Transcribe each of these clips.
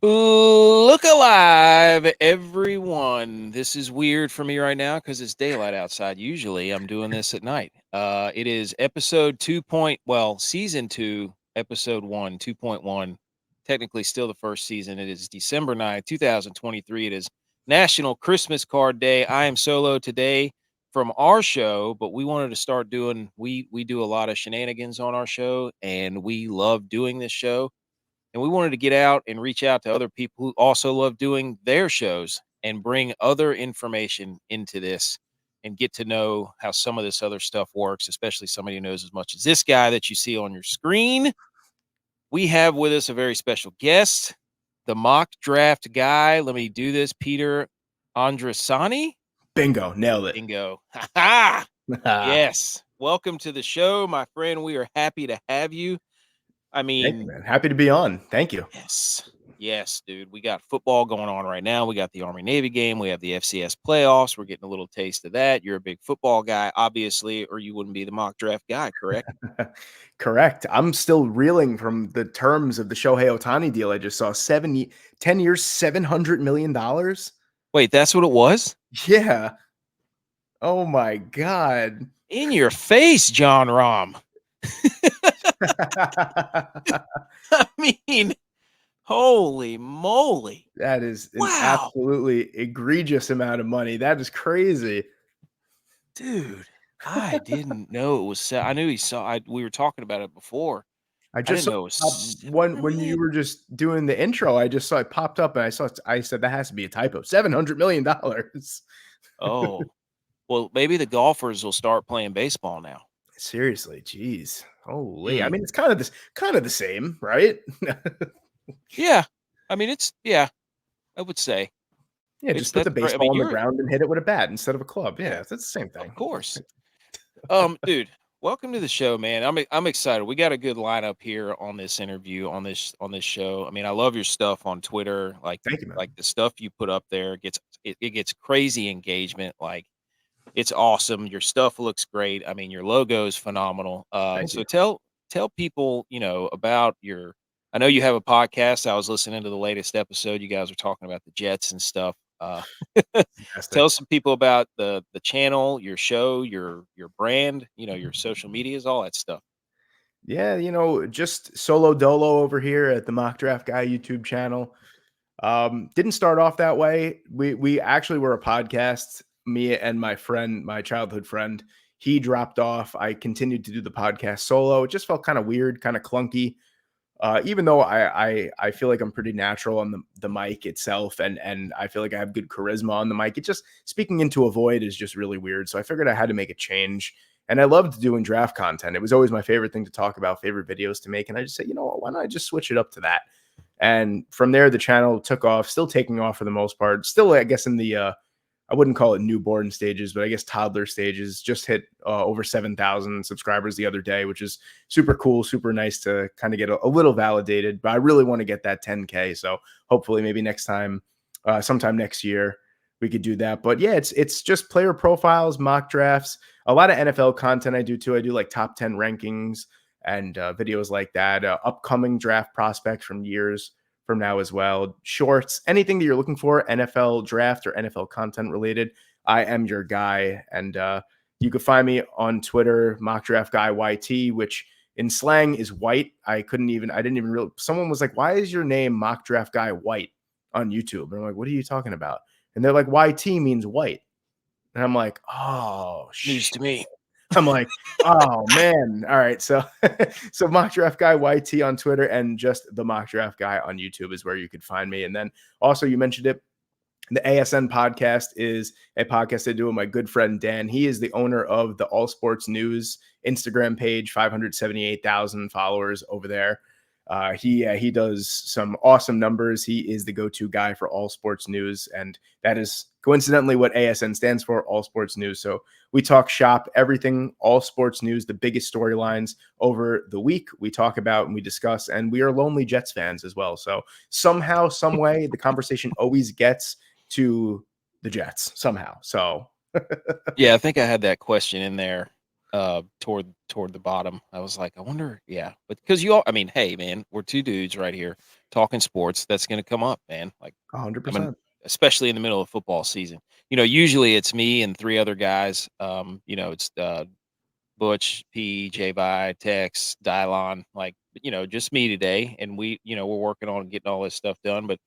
Look alive, everyone. This is weird for me right now because it's daylight outside. Usually I'm doing this at night. It is episode 2 season 2, episode 1, 2.1. Technically still the first season. It is December 9th, 2023. It is National Christmas Card Day. I am solo today from our show, but we wanted to start doing we do a lot of shenanigans on our show, and we love doing this show, and we wanted to get out and reach out to other people who also love doing their shows and bring other information into this and get to know how some of this other stuff works, especially somebody who knows as much as this guy that you see on your screen. We have with us a very special guest, the mock draft guy. Let me do this, Peter Andrasani. Bingo, nailed it. Bingo. Ha ha. Yes. Welcome to the show, my friend. We are happy to have you. I mean, Thank you, man. Happy to be on. Thank you. Yes, dude. We got football going on right now. We got the Army Navy game. We have the FCS playoffs. We're getting a little taste of that. You're a big football guy, obviously, or you wouldn't be the mock draft guy, correct? Correct. I'm still reeling from the terms of the Shohei Ohtani deal I just saw. 10 years, $700 million. Wait, that's what it was? Yeah. Oh my God. In your face, John Rahm. I mean, holy moly. That is an Wow. absolutely egregious amount of money. That is crazy. Dude, I didn't know it was. I knew we were talking about it before. I didn't just saw know it was when you were just doing the intro, I just saw it popped up and I said that has to be a typo. $700 million. Oh, well, maybe the golfers will start playing baseball now. Seriously, geez. Holy. I mean, it's kind of the same, right? Yeah. I mean, I would say. Yeah, just put the baseball on the ground and hit it with a bat instead of a club. Yeah, that's the same thing. Of course. Dude, welcome to the show, man. I'm excited. We got a good lineup here on this interview, on this show. I mean, I love your stuff on Twitter. Thank you, man. Like the stuff you put up there it gets crazy engagement. Like, it's awesome. Your stuff looks great. I mean, your logo is phenomenal. Thank So you. tell people, about I know you have a podcast. I was listening to the latest episode. You guys were talking about the Jets and stuff. Tell some people about the channel, your show, your brand, your social medias, all that stuff. Yeah, just solo dolo over here at the Mock Draft Guy YouTube channel. Didn't start off that way. We actually were a podcast. Me and my friend, my childhood friend, he dropped off. I continued to do the podcast solo. It just felt kind of weird, kind of clunky. Even though I feel like I'm pretty natural on the mic itself, and I feel like I have good charisma on the mic. It just speaking into a void is just really weird. So I figured I had to make a change. And I loved doing draft content. It was always my favorite thing to talk about, favorite videos to make. And I just said, you know what, why not just switch it up to that? And from there, the channel took off, still taking off for the most part. Still, I guess in the I wouldn't call it newborn stages, but I guess toddler stages. Just hit over 7,000 subscribers the other day, which is super cool, super nice to kind of get a little validated. But I really want to get that 10K. So hopefully maybe next time, sometime next year, we could do that. But yeah, it's just player profiles, mock drafts, a lot of NFL content I do too. I do like top 10 rankings and videos like that, upcoming draft prospects from years from now as well. Shorts, anything that you're looking for, NFL draft or NFL content related, I am your guy. And you can find me on Twitter, Mock Draft Guy YT, which in slang is white. I didn't even realize. Someone was like, why is your name Mock Draft Guy White on YouTube? And I'm like, what are you talking about? And they're like, YT means white. And I'm like, oh, News to me. I'm like, oh man. All right. So Mock Draft Guy YT on Twitter and just the Mock Draft Guy on YouTube is where you could find me. And then also you mentioned it. The ASN podcast is a podcast I do with my good friend Dan. He is the owner of the All Sports News Instagram page, 578,000 followers over there. He does some awesome numbers. He is the go-to guy for all sports news, and that is coincidentally what ASN stands for, All Sports News. So we talk shop, everything, all sports news, the biggest storylines over the week we talk about and we discuss, and we are lonely Jets fans as well. So somehow, some way, the conversation always gets to the Jets somehow. So Yeah, I think I had that question in there toward the bottom. I was like, I wonder, yeah, but because you all, I mean, hey, man, we're two dudes right here talking sports. That's going to come up, man. Like, I mean, 100%. especially in the middle of football season. Usually it's me and three other guys. It's Butch, P, J Vi, Tex, Dylon, like, just me today. And we're working on getting all this stuff done. But,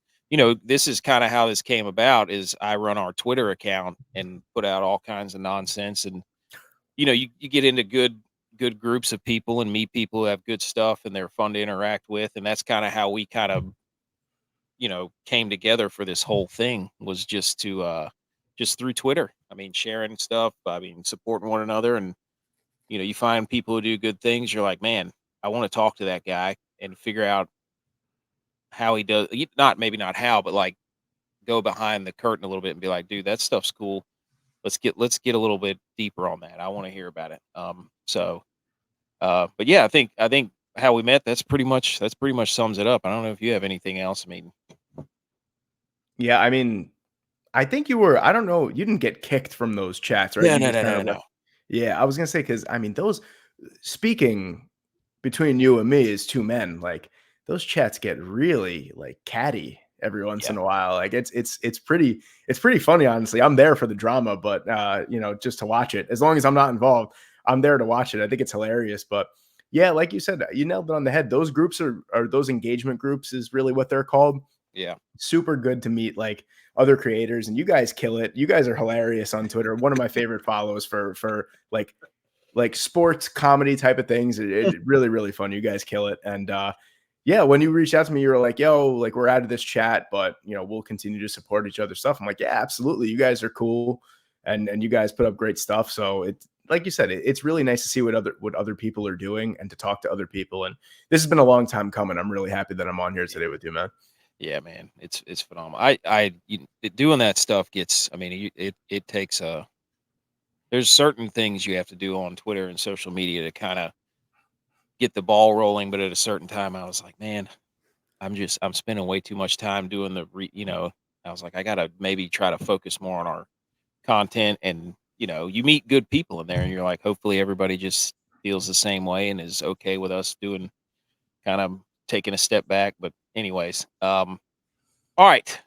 this is kind of how this came about is I run our Twitter account and put out all kinds of nonsense. And, you get into good groups of people and meet people who have good stuff and they're fun to interact with. And that's kind of how we kind of, came together for this whole thing was just through Twitter. I mean, sharing stuff, I mean, supporting one another. And you find people who do good things. You're like, man, I want to talk to that guy and figure out how he does. Not maybe not how, but like go behind the curtain a little bit and be like, dude, that stuff's cool. Let's get a little bit deeper on that. I want to hear about it. But yeah, I think how we met. That's pretty much sums it up. I don't know if you have anything else. I mean, Yeah, I mean, I think you were I don't know, you didn't get kicked from those chats, right? no, You no, just no, no, kinda no, left. no. Yeah, I was gonna say because I mean, those speaking between you and me as 2 men, like, those chats get really, like, catty every once Yeah, in a while. Like, it's pretty funny, honestly. I'm there for the drama, but, just to watch it. As long as I'm not involved, I'm there to watch it. I think it's hilarious, but yeah, like you said, you nailed it on the head. Those groups are those engagement groups is really what they're called. yeah. Super good to meet like other creators, and you guys kill it. You guys are hilarious on Twitter. One of my favorite follows for like sports comedy type of things. Really really fun. You guys kill it. And yeah, when you reached out to me, you were like, "Yo, like we're out of this chat, but we'll continue to support each other's stuff." I'm like, "Yeah, absolutely. You guys are cool, and you guys put up great stuff." So it like you said, it's really nice to see what other people are doing and to talk to other people. And this has been a long time coming. I'm really happy that I'm on here today with you, man. Yeah, man, it's phenomenal. Doing that stuff gets. I mean, it takes a. There's certain things you have to do on Twitter and social media to kind of get the ball rolling, but at a certain time, I was like, man, I'm spending way too much time doing I was like, I gotta maybe try to focus more on our content, and you meet good people in there, and you're like, hopefully everybody just feels the same way and is okay with us doing kind of taking a step back. But anyways, all right,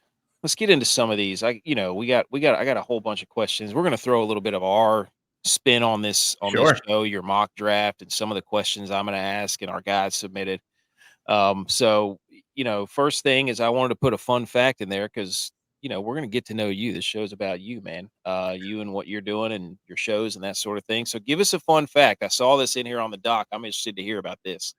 let's get into some of these. I got a whole bunch of questions. We're gonna throw a little bit of our spin on this Sure. show, your mock draft, and some of the questions I'm gonna ask and our guys submitted. So first thing is I wanted to put a fun fact in there because we're gonna get to know you. This show's about you, man. You and what you're doing and your shows and that sort of thing. So give us a fun fact. I saw this in here on the doc. I'm interested to hear about this.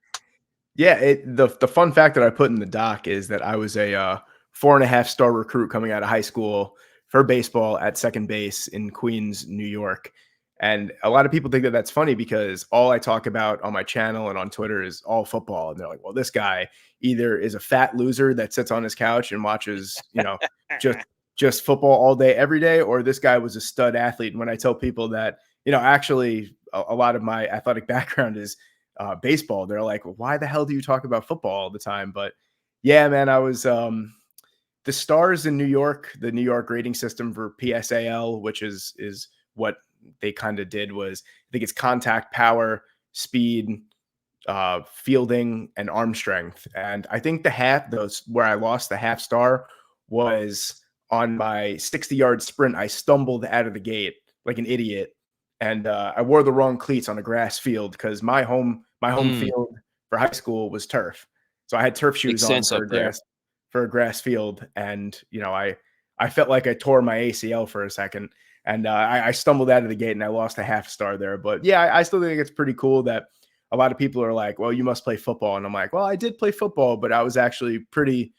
Yeah, the fun fact that I put in the doc is that I was a 4.5 star recruit coming out of high school for baseball at second base in Queens, New York. And a lot of people think that that's funny because all I talk about on my channel and on Twitter is all football. And they're like, well, this guy either is a fat loser that sits on his couch and watches, just just football all day, every day, or this guy was a stud athlete. And when I tell people that, actually a lot of my athletic background is baseball, they're like, well, why the hell do you talk about football all the time? But yeah, man, I was the stars in New York, the New York rating system for PSAL, which is what they kind of did was I think it's contact power, speed, fielding, and arm strength. And I think those where I lost the half star was on my 60-yard sprint. I stumbled out of the gate like an idiot, and I wore the wrong cleats on a grass field because my home Mm, field for high school was turf, so I had turf makes shoes on sense up there. for a grass field, and I felt like I tore my ACL for a second, and I stumbled out of the gate and I lost a half star there. But yeah, I still think it's pretty cool that a lot of people are like, "Well, you must play football," and I'm like, "Well, I did play football, but I was actually pretty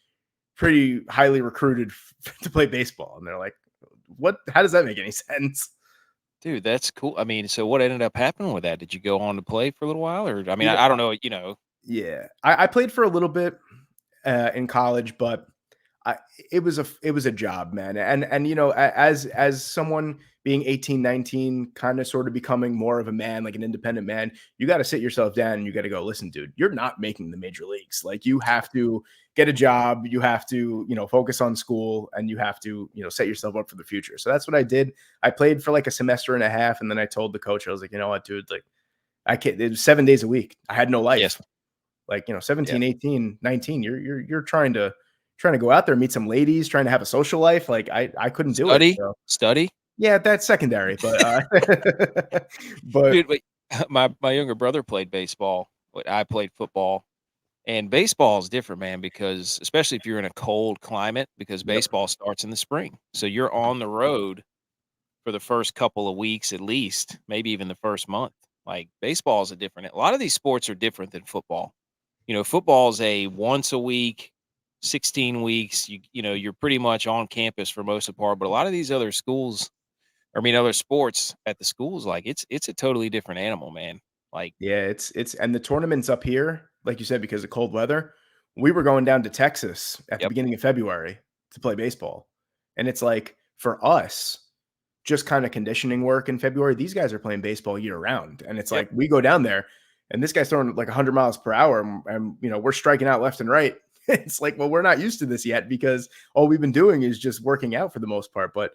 highly recruited to play baseball." And they're like, "What? How does that make any sense?" Dude, that's cool. I mean, so what ended up happening with that? Did you go on to play for a little while, or I mean, You know, I don't know. yeah, I played for a little bit in college, but I, it was a job, man. And as someone being 18, 19, kind of sort of becoming more of a man, like an independent man, you got to sit yourself down and you got to go, listen, dude, you're not making the major leagues. Like you have to get a job, you have to, focus on school, and you have to, set yourself up for the future. So that's what I did. I played for like a semester and a half. And then I told the coach, I was like, you know what, dude, like I can't, it was 7 days a week. I had no Yes. life. Like, Yeah. 17, 18, 19, you're trying to go out there, meet some ladies, trying to have a social life. Like I couldn't do it. So Study. yeah, that's secondary, but but Dude, but my younger brother played baseball, but I played football. And baseball is different, man, because especially if you're in a cold climate, because yep. baseball starts in the spring. So you're on the road for the first couple of weeks at least, maybe even the first month. Like baseball is a lot of these sports are different than football. Football is a once a week, 16 weeks. You're pretty much on campus for most of the part. But a lot of these other schools, other sports at the schools, like it's a totally different animal, man. Like, Yeah, it's and the tournaments up here, like you said, because of cold weather, we were going down to Texas at the yep, beginning of February to play baseball. And it's like for us, just kind of conditioning work in February, these guys are playing baseball year round. And it's yep. like we go down there and this guy's throwing like 100 miles per hour and we're striking out left and right. It's like, well, we're not used to this yet because all we've been doing is just working out for the most part. But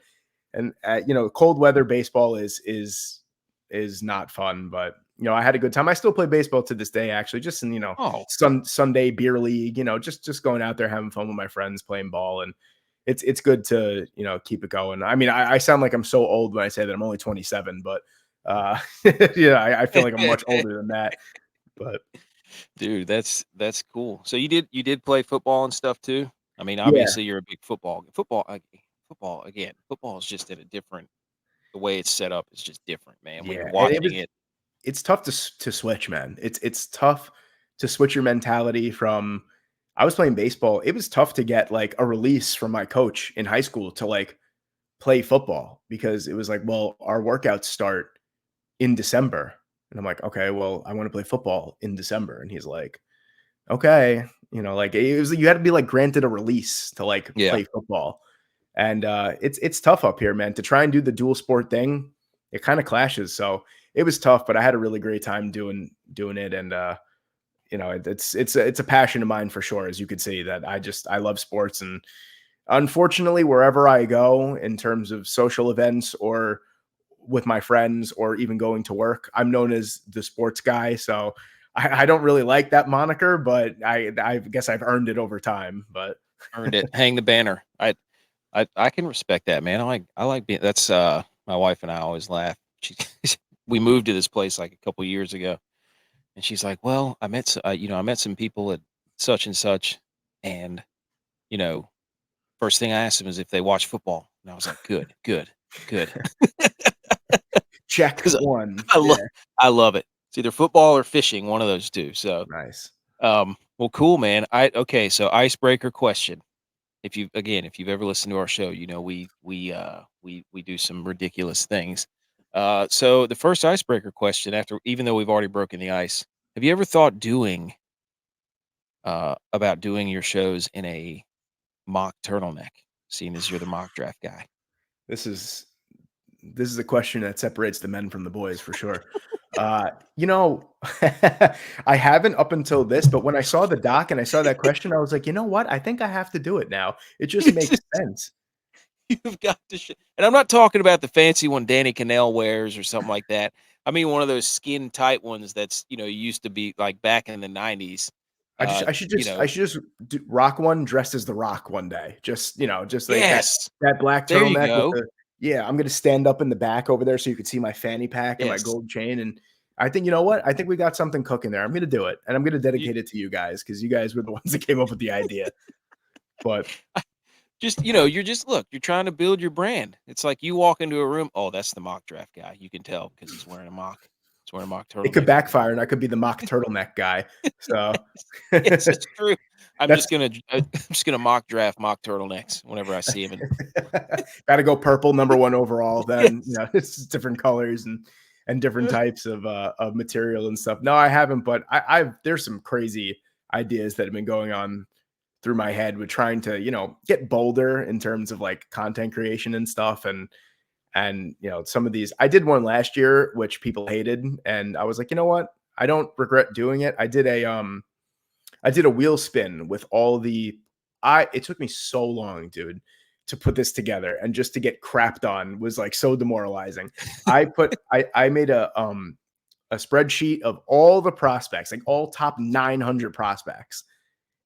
cold weather baseball is not fun, but I had a good time. I still play baseball to this day, actually, just in, Oh, Sunday beer league, just going out there having fun with my friends playing ball. And it's good to, keep it going. I mean, I sound like I'm so old when I say that I'm only 27, but I feel like I'm much older than that. But dude, that's cool. So you did play football and stuff too? yeah, Obviously you're a big football again. Football is just the way it's set up is just different, man. When yeah. you're And watching it. it's tough to switch, man. It's tough to switch your mentality from I was playing baseball. It was tough to get like a release from my coach in high school to like play football because it was like, well, our workouts start in December. And I'm like, okay, well, I want to play football in December. And he's like, okay, like it was you had to be like granted a release to like Yeah. play football. And it's tough up here, man, to try and do the dual sport thing. It kind of clashes. So it was tough, but I had a really great time doing it. And it's a passion of mine for sure, as you could see that I love sports. And unfortunately, wherever I go in terms of social events or with my friends or even going to work, I'm known as the sports guy. So I don't really like that moniker, but I guess I've earned it over time. But Earned it. Hang the banner. I can respect that, man. I like being that's my wife and I always laugh. She we moved to this place like a couple years ago, and she's like, "Well, I met some people at such and such, and you know, first thing I asked them is if they watch football." And I was like, "Good, good, good." check 'Cause one. I Yeah, love I love it. It's either football or fishing, one of those 2. So, nice. well, cool, man. Okay, so icebreaker question. If you've ever listened to our show, we do some ridiculous things. So the first icebreaker question, after even though we've already broken the ice, have you ever thought about doing your shows in a mock turtleneck, seeing as you're the mock draft guy? This is this is a question that separates the men from the boys for sure. Uh, you know, I haven't up until this, but when I saw the doc and I saw that question, I was like, you know what? I think I have to do it now. It just makes sense. You've got to and I'm not talking about the fancy one Danny Cannell wears or something like that. I mean one of those skin tight ones that's, used to be like back in the '90s. I just Uh, I should you just I know should just rock one dressed as the Rock one day. Just like Yes. that black There you turtleneck with go. the yeah. I'm gonna stand up in the back over there so you could see my fanny pack and my Yes. gold chain. And I think you know what? I think we got something cooking there. I'm gonna do it, and I'm gonna You dedicate it to you guys because you guys were the ones that came up with the idea. But you're just look, you're trying to build your brand. It's like you walk into a room, "Oh, that's the mock draft guy." You can tell because he's wearing a mock it could turtleneck. backfire, and I could be the mock turtleneck guy. So Yes, it's true. that's I'm just gonna mock draft mock turtlenecks whenever I see him. got to go purple, number one overall. Then Yes. it's different colors and different types of material and stuff. No, I haven't, but I've there's some crazy ideas that have been going on through my head with trying to get bolder in terms of like content creation and stuff. And And some of these, I did one last year, which people hated, and I was like, you know what? I don't regret doing it. I did a wheel spin with all the I it took me so long, dude, to put this together, and just to get crapped on was like so demoralizing. I made a spreadsheet of all the prospects, like all top 900 prospects,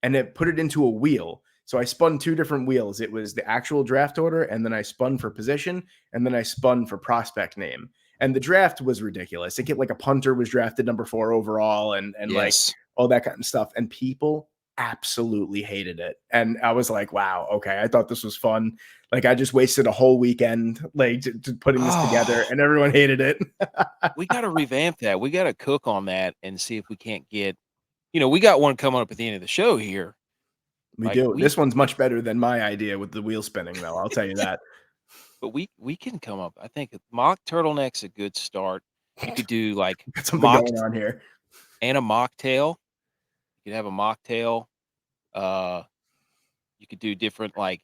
and it put it into a wheel. So I spun two different wheels. It was the actual draft order, and then I spun for position, and then I spun for prospect name. And the draft was ridiculous. It get like a punter was drafted number 4 overall, and like Yes. all that kind of stuff. And people absolutely hated it. And I was like, wow, okay, I thought this was fun. Like I just wasted a whole weekend like to putting this together, Oh, and everyone hated it. we got to revamp that. We got to cook on that and see if we can't get, we got one coming up at the end of the show here. We Like do. This one's much better than my idea with the wheel spinning, though. I'll tell you that. but we can come up. I think mock turtleneck's a good start. You could do like Got something mock going on here. and a mocktail. You could have a mocktail. Uh, you could do different like,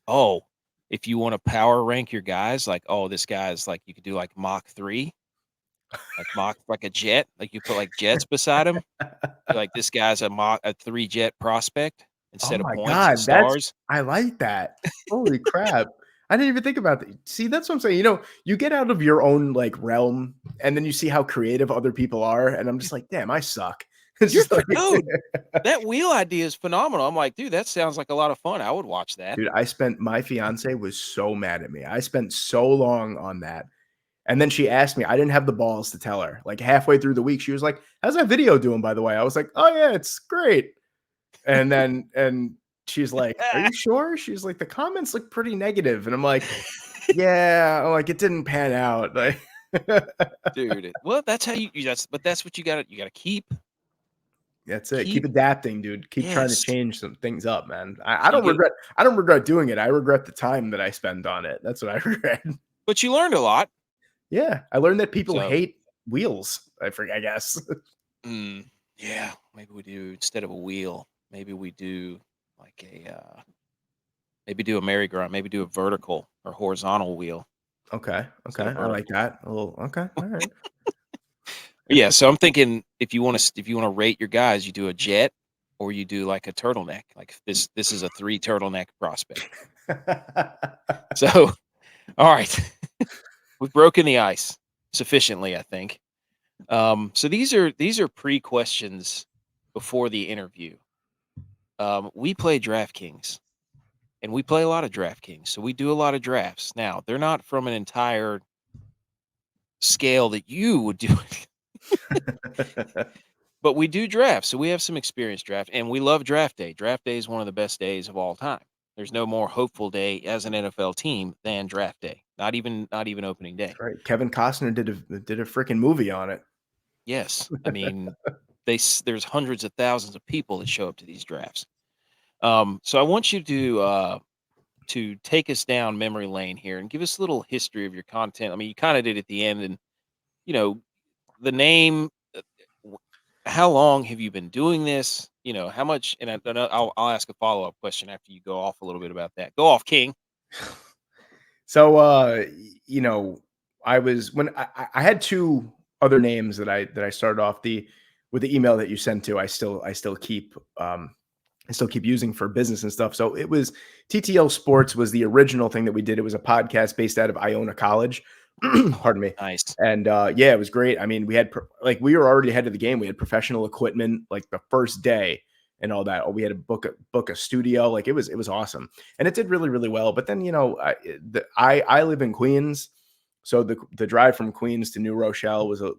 oh, if you want to power rank your guys, like, oh, this guy's like, you could do like Mach 3, like Mach like a jet, like you put like jets beside him. You're like, this guy's a 3 jet prospect Oh instead of my points and god, that's stars. I like that. Holy crap. I didn't even think about that. See, that's what I'm saying. You get out of your own like realm, and then you see how creative other people are, and I'm just like, damn, I suck. It's You're just like no, that wheel idea is phenomenal. I'm like, dude, that sounds like a lot of fun. I would watch that. dude, my fiance was so mad at me. I spent so long on that. And then she asked me, I didn't have the balls to tell her. Like halfway through the week, she was like, how's that video doing, by the way? I was like, oh yeah, it's great. And she's like, "Are you sure?" She's like, "The comments look pretty negative." And I'm like, "Yeah, like it didn't pan out." Like Dude, well, that's how that's what you gotta that's it. Keep keep adapting, dude. Keep trying to yes. change some things up, man. I So you don't get regret I don't regret doing it. I regret the time that I spend on it. That's what I regret. but you learned a lot. Yeah, I learned that people So, hate wheels. I guess. yeah, maybe we do instead of a wheel, maybe we do like maybe do a merry-go-round, maybe do a vertical or horizontal wheel Okay, instead okay. of I like vertical. that. A little okay. All right. But yeah, so I'm thinking if you wanna rate your guys, you do a jet or you do like a turtleneck. Like this is a 3 turtleneck prospect. So, all right. We've broken the ice sufficiently, I think. So these are pre-questions before the interview. We play DraftKings, and we play a lot of DraftKings, so we do a lot of drafts. Now, they're not from an entire scale that you would do it, but we do drafts, so we have some experience draft, and we love draft day. Draft day is one of the best days of all time. There's no more hopeful day as an NFL team than draft day. Not even opening day. That's right. Kevin Costner did a freaking movie on it. Yes, I mean there's hundreds of thousands of people that show up to these drafts. So I want you to take us down memory lane here and give us a little history of your content. I mean, you kind of did at the end, and you know the name. w- How long have you been doing this? How much? And I'll ask a follow up question after you go off a little bit about that. Go off, King. So, you know, I was when I had two other names that I started off the with the email that you sent to. I still keep using for business and stuff. So it was TTL Sports was the original thing that we did. It was a podcast based out of Iona College. Oh, Pardon me. nice, And yeah, it was great. I mean, like we were already ahead of the game. We had professional equipment like the first day and all that. Oh, we had to book a studio. Like it was awesome, and it did really really well. But then I live in Queens, so the drive from Queens to New Rochelle was a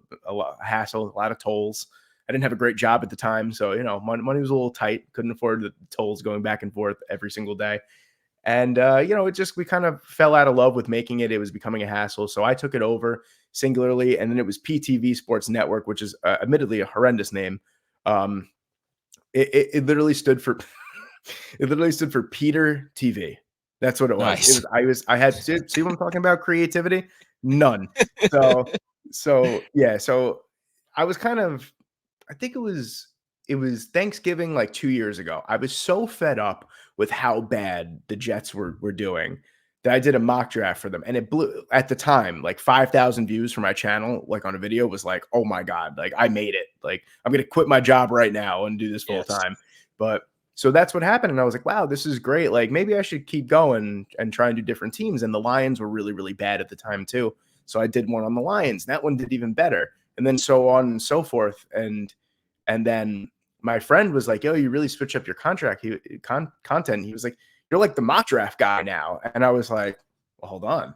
hassle, a lot of tolls. I didn't have a great job at the time, so money was a little tight. Couldn't afford the tolls going back and forth every single day. And we kind of fell out of love with making it. It was becoming a hassle, so I took it over singularly, and then it was PTV Sports Network, which is admittedly a horrendous name. Um, it literally stood for it literally stood for Peter TV. That's what it was. It nice. was I had see what I'm talking about? Creativity? None. So yeah, so I was kind of I think it was Thanksgiving like 2 years ago. I was so fed up with how bad the Jets were doing that I did a mock draft for them, and it blew at the time, like 5,000 views for my channel, like on a video was like, oh my God, like I made it. Like I'm gonna quit my job right now and do this full Yes. time. But so that's what happened. And I was like, wow, this is great. Like maybe I should keep going and try and do different teams. And the Lions were really, really bad at the time too. So I did one on the Lions. That one did even better. And then so on and so forth. And then my friend was like, yo, you really switch up your content. He was like, you're like the mock draft guy now. And I was like, well, hold on. I was like,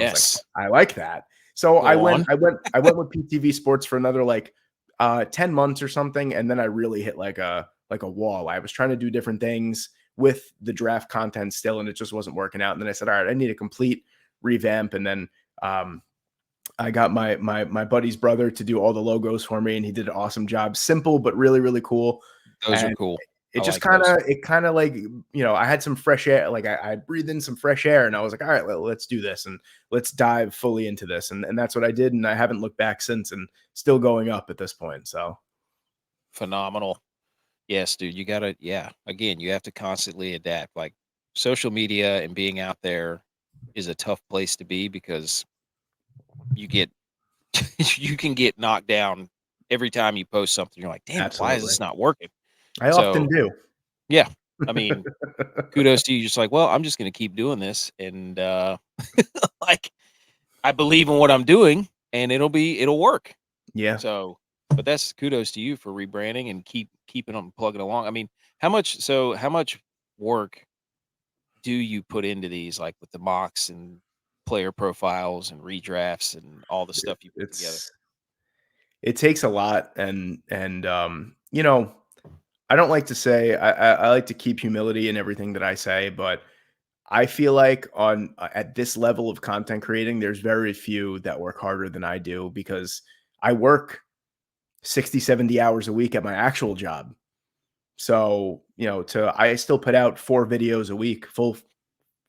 Yes. I like that. So I Go went, on. I went with PTV Sports for another like 10 months or something. And then I really hit like a wall. I was trying to do different things with the draft content still, and it just wasn't working out. And then I said, all right, I need a complete revamp. And then I got my buddy's brother to do all the logos for me, and he did an awesome job. Simple, but really, really cool. Those are And cool. it I just like those. kind of like, I had some fresh air. Like I breathed in some fresh air, and I was like, all right, let's do this and let's dive fully into this. And that's what I did. And I haven't looked back since, and still going up at this point. So Phenomenal. Yes, dude, you gotta, yeah. Again, you have to constantly adapt. Like social media and being out there is a tough place to be because you get you can get knocked down every time you post something. You're like, damn it, why is absolutely. this not working? I often So do. yeah, I mean, kudos to you. Just like, well, I'm just gonna keep doing this, and like I believe in what I'm doing, and it'll work. Yeah. So, but that's kudos to you for rebranding and keeping them plugging along. I mean, how much work do you put into these, like with the mocks and player profiles and redrafts and all the stuff you put together? It's it takes a lot, I don't like to say I like to keep humility in everything that I say, but I feel like on at this level of content creating, there's very few that work harder than I do because I work 60, 70 hours a week at my actual job. So, I still put out 4 videos a week, full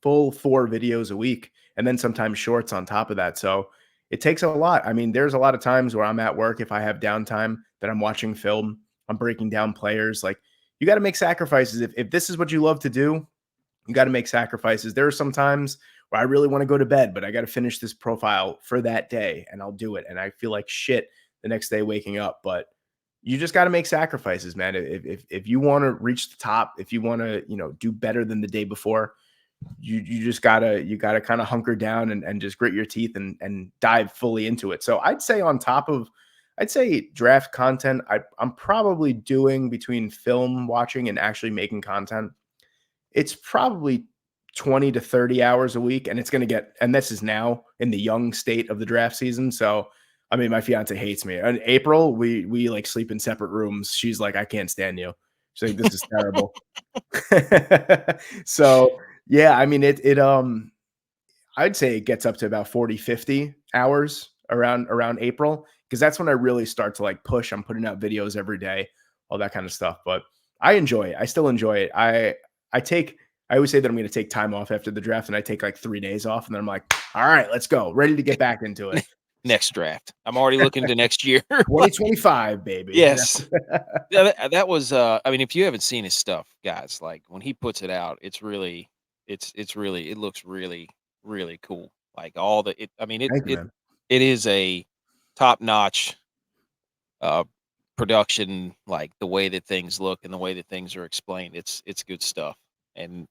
4 videos a week, and then sometimes shorts on top of that. So it takes a lot. I mean, there's a lot of times where I'm at work, if I have downtime, that I'm watching film, I'm breaking down players. Like you got to make sacrifices. If this is what you love to do, you got to make sacrifices. There are some times where I really want to go to bed, but I got to finish this profile for that day and I'll do it. And I feel like shit the next day waking up. But you just got to make sacrifices, man. If you want to reach the top, if you want to, do better than the day before, you gotta kind of hunker down and just grit your teeth and dive fully into it. So I'd say draft content, I'm probably doing between film watching and actually making content. It's probably 20 to 30 hours a week, and and this is now in the young state of the draft season. So I mean, my fiance hates me. In April, we like sleep in separate rooms. She's like, I can't stand you. She's like, this is terrible. So yeah, I mean I'd say it gets up to about 40, 50 hours around April because that's when I really start to like push. I'm putting out videos every day, all that kind of stuff. But I enjoy it. I still enjoy it. I always say that I'm going to take time off after the draft, and I take like 3 days off, and then I'm like, all right, let's go, ready to get back into it. Next draft. I'm already looking to next year. Like, 2025, baby. yes. Yeah, that was I mean, if you haven't seen his stuff, guys, like when he puts it out, it's really it looks really, really cool. Like all the it I mean, Thank you, man. it is a top-notch uh production, like the way that things look and the way that things are explained. It's good stuff. And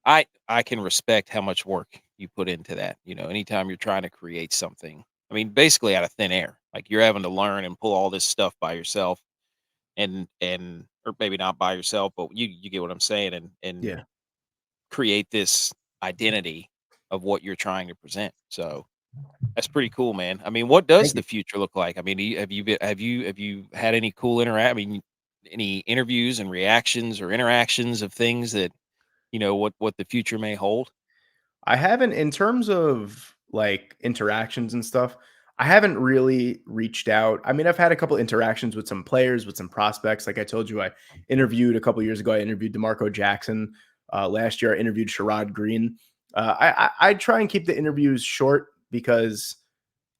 I can respect how much work you put into that. Anytime you're trying to create something. I mean, basically out of thin air. Like you're having to learn and pull all this stuff by yourself and or maybe not by yourself, but you get what I'm saying and Yeah. create this identity of what you're trying to present. So that's pretty cool, man. I mean, what does Thank the you. future look like? I mean, have you had any cool I mean, any interviews and reactions or interactions of things that what the future may hold? I haven't, in terms of like interactions and stuff, I haven't really reached out. I mean, I've had a couple interactions with some players, with some prospects. Like I told you, I interviewed a couple years ago. I interviewed DeMarco Jackson. Last year, I interviewed Sherrod Green. I try and keep the interviews short because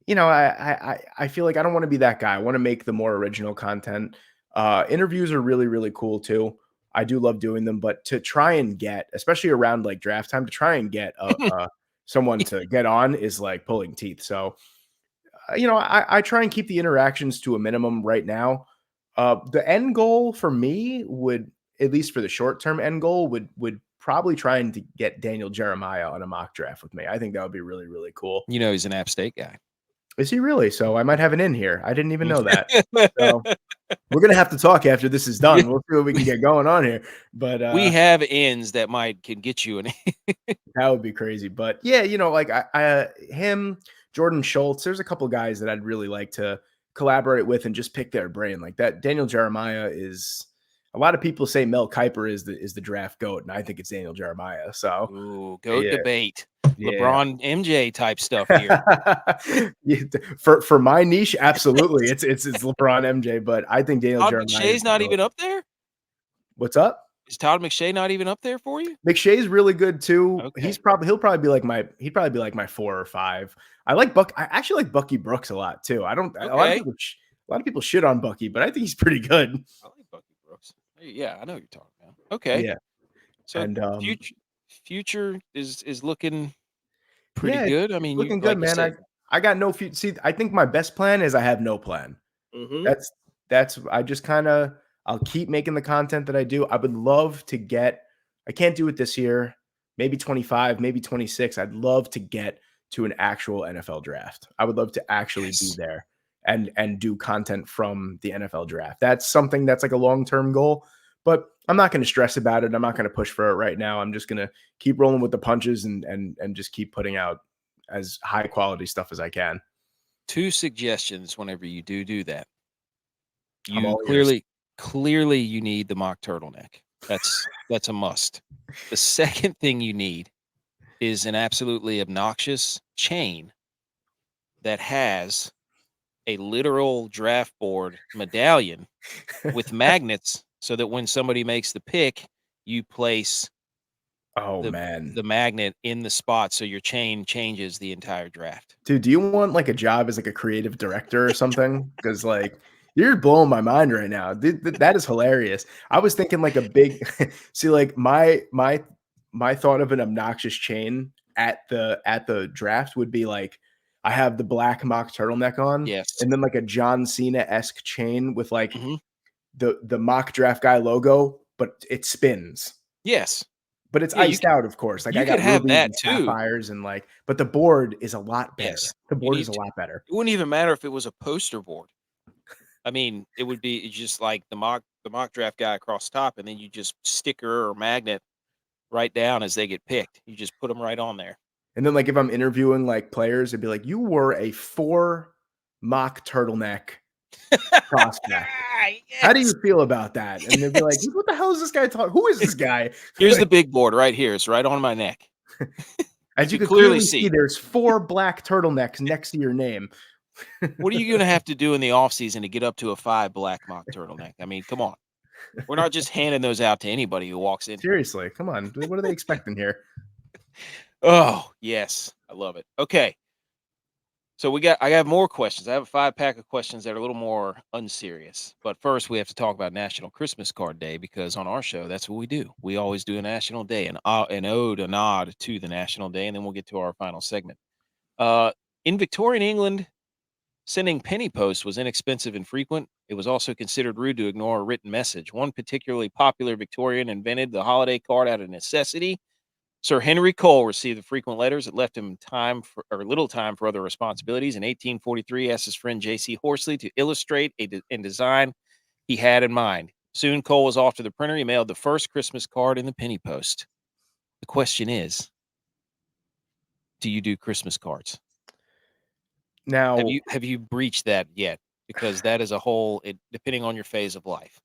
I feel like I don't want to be that guy. I want to make the more original content. Interviews are really, really cool too. I do love doing them, but to try and get, especially around like draft time, to try and get someone to get on is like pulling teeth. So, I try and keep the interactions to a minimum right now. The end goal for me would, at least for the short term end goal, would probably trying to get Daniel Jeremiah on a mock draft with me. I think that would be really, really cool. He's an App State guy. Is he really? So I might have an in here. I didn't even know that. So we're gonna have to talk after this is done. We'll see what we can get going on here. But We have ends that can get you an that would be crazy. But yeah, like him, Jordan Schultz, there's a couple guys that I'd really like to collaborate with and just pick their brain. Like that Daniel Jeremiah is, a lot of people say Mel Kiper is the draft GOAT, and I think it's Daniel Jeremiah. So Ooh, goat yeah, debate. yeah. LeBron MJ type stuff here. Yeah, for my niche, absolutely. It's LeBron MJ, but I think Daniel Todd Jeremiah is McShay's the not GOAT. even up there? What's up? Is Todd McShay not even up there for you? McShay's really good too. Okay. He'd probably be like my 4 or 5. I actually like Bucky Brooks a lot too. A lot of people shit on Bucky, but I think he's pretty good. I like Bucky Brooks. Yeah, I know what you're talking about. Okay. Yeah. So And future is looking pretty yeah, good. I mean, looking like good, you man. said. I got no future. See, I think my best plan is I have no plan. Mhm. That's I just kind of, I'll keep making the content that I do. I would love to get, I can't do it this year, maybe 25, maybe 26. I'd love to get to an actual NFL draft. I would love to actually be Yes. there and do content from the NFL draft. That's something that's like a long-term goal, but I'm not going to stress about it. I'm not going to push for it right now. I'm just going to keep rolling with the punches and just keep putting out as high quality stuff as I can. 2 suggestions whenever you do that. I'm You all ears. clearly you need the mock turtleneck. That's a must. The second thing you need is an absolutely obnoxious chain that has a literal draft board medallion with magnets so that when somebody makes the pick, you place Oh the man. the magnet in the spot so your chain changes the entire draft. Dude, do you want like a job as like a creative director or something? Because like you're blowing my mind right now. That is hilarious. I was thinking like a big see, like my thought of an obnoxious chain at the draft would be like, I have the black mock turtleneck on, Yes. and then like a John Cena-esque chain with like Mhm. the mock draft guy logo, but it spins. Yes. But it's Yeah, iced out, of course. Like you I could got have rubies that and too. sapphires and like, but the board is a lot better. Yes. The You board is need a to lot better. It wouldn't even matter if it was a poster board. I mean, it would be just like the mock draft guy across the top, and then you just sticker or magnet right down as they get picked. You just put them right on there. And then like if I'm interviewing like players, it'd be like, you were a 4 mock turtleneck prospect. How do you Yes. feel about that? And they'd be like, Yes. what the hell is this guy talking? Who is this guy? Here's the big board right here. It's right on my neck. As you could could clearly clearly see, see. there's 4 black turtlenecks next to your name. What are you gonna have to do in the off season to get up to a 5 black mock turtleneck? I mean, come on. We're not just handing those out to anybody who walks in here. Seriously, come on. What are they expecting here? Oh, yes. I love it. Okay. So I have more questions. I have a 5-pack of questions that are a little more unserious. But first, we have to talk about National Christmas Card Day because on our show, that's what we do. We always do a National Day, an ode, a nod to the National Day, and then we'll get to our final segment. In Victorian England, sending penny post was inexpensive and frequent. It was also considered rude to ignore a written message. One particularly popular Victorian invented the holiday card out of necessity. Sir Henry Cole received the frequent letters that left him little time for other responsibilities. In 1843, asked his friend J.C. Horsley to illustrate and design he had in mind. Soon, Cole was off to the printer. He mailed the first Christmas card in the penny post. The question is, do you do Christmas cards? Now, Have you breached that yet? Because that is a whole, depending on your phase of life.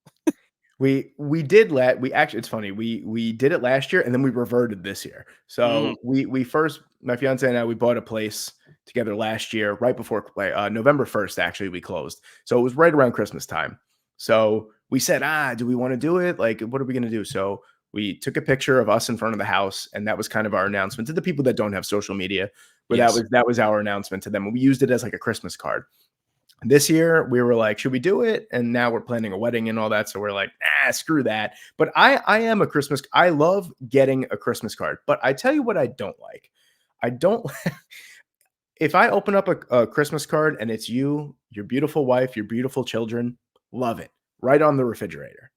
we did we actually, it's funny, we did it last year and then we reverted this year. Mm, So we first, my fiance and I, we bought a place together last year right before November 1st. Actually, we closed, so it was right around Christmas time. So we said, do we want to do it? Like, what are we gonna do? So we took a picture of us in front of the house, and that was kind of our announcement to the people that don't have social media. But yes. that was our announcement to them. We used it as like a Christmas card. This year we were like, should we do it? And now we're planning a wedding and all that. So we're like, screw that. But I am a Christmas. I love getting a Christmas card. But I tell you what I don't like. I don't if I open up a Christmas card and it's you, your beautiful wife, your beautiful children, love it. Right on the refrigerator.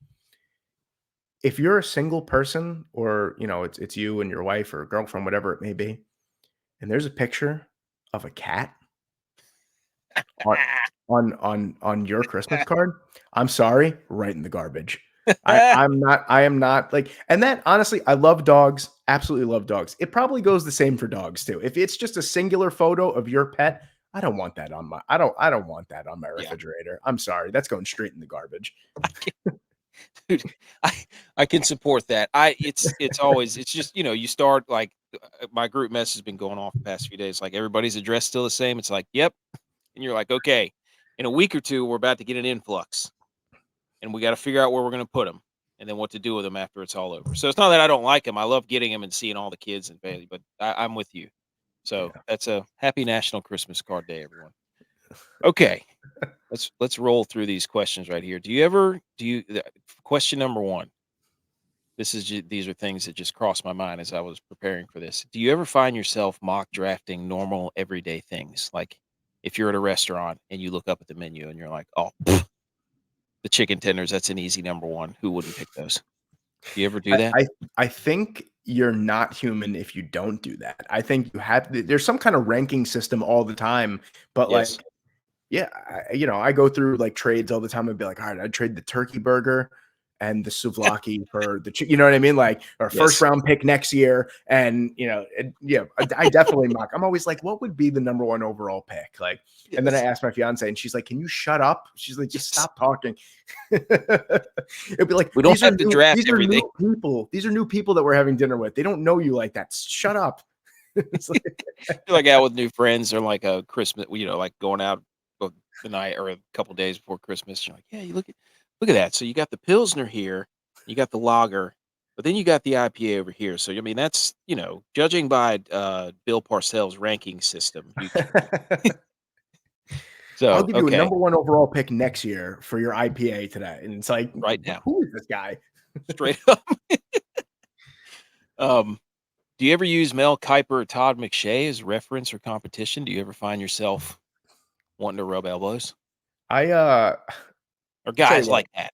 If you're a single person or it's you and your wife or girlfriend, whatever it may be, and there's a picture of a cat on on your Christmas card, I'm sorry, right in the garbage. I am not like, and that honestly, I love dogs, absolutely love dogs. It probably goes the same for dogs too. If it's just a singular photo of your pet, I don't want that on my Yeah. refrigerator. I'm sorry. That's going straight in the garbage. Dude, I I can support that. It's always it's just, you start like my group mess has been going off the past few days. Like everybody's address still the same. It's like, yep. And you're like, okay, in a week or two, we're about to get an influx and we got to figure out where we're going to put them and then what to do with them after it's all over. So it's not that I don't like them. I love getting them and seeing all the kids and family, but I'm with you. So Yeah. that's a happy National Christmas Card Day, everyone. Okay. Let's roll through these questions right here. Question number one. These are things that just crossed my mind as I was preparing for this. Do you ever find yourself mock drafting normal everyday things? Like if you're at a restaurant and you look up at the menu and you're like, oh, the chicken tenders, that's an easy number one. Who wouldn't pick those? Do you ever do I that? I I think you're not human if you don't do that. I think there's some kind of ranking system all the time, but like, Yes. yeah, I go through like trades all the time and be like, all right, I'd trade the turkey burger and the souvlaki for the you know what I mean? Like, or first Yes. round pick next year. And yeah, I definitely mock. I'm always like, what would be the number one overall pick? Like, and then I Yes. asked my fiance and she's like, can you shut up? She's like, just Yes. stop talking. It'd be like, We don't have to draft these are everything. new people. These are new people that we're having dinner with. They don't know you like that. Shut up. It's like, You're like out with new friends or like a Christmas, like going out the night or a couple days before Christmas. You're like, yeah, you look at that. So you got the Pilsner here, you got the lager, but then you got the IPA over here. So I mean, that's judging by Bill Parcells' ranking system. I'll So give you a okay, number one overall pick next year for your IPA today. And it's like, right now, who is this guy? straight up. um, do you ever use Mel Kiper or Todd McShay as reference or competition? Do you ever find yourself wanting to rub elbows I or I'll tell you guys what, like that?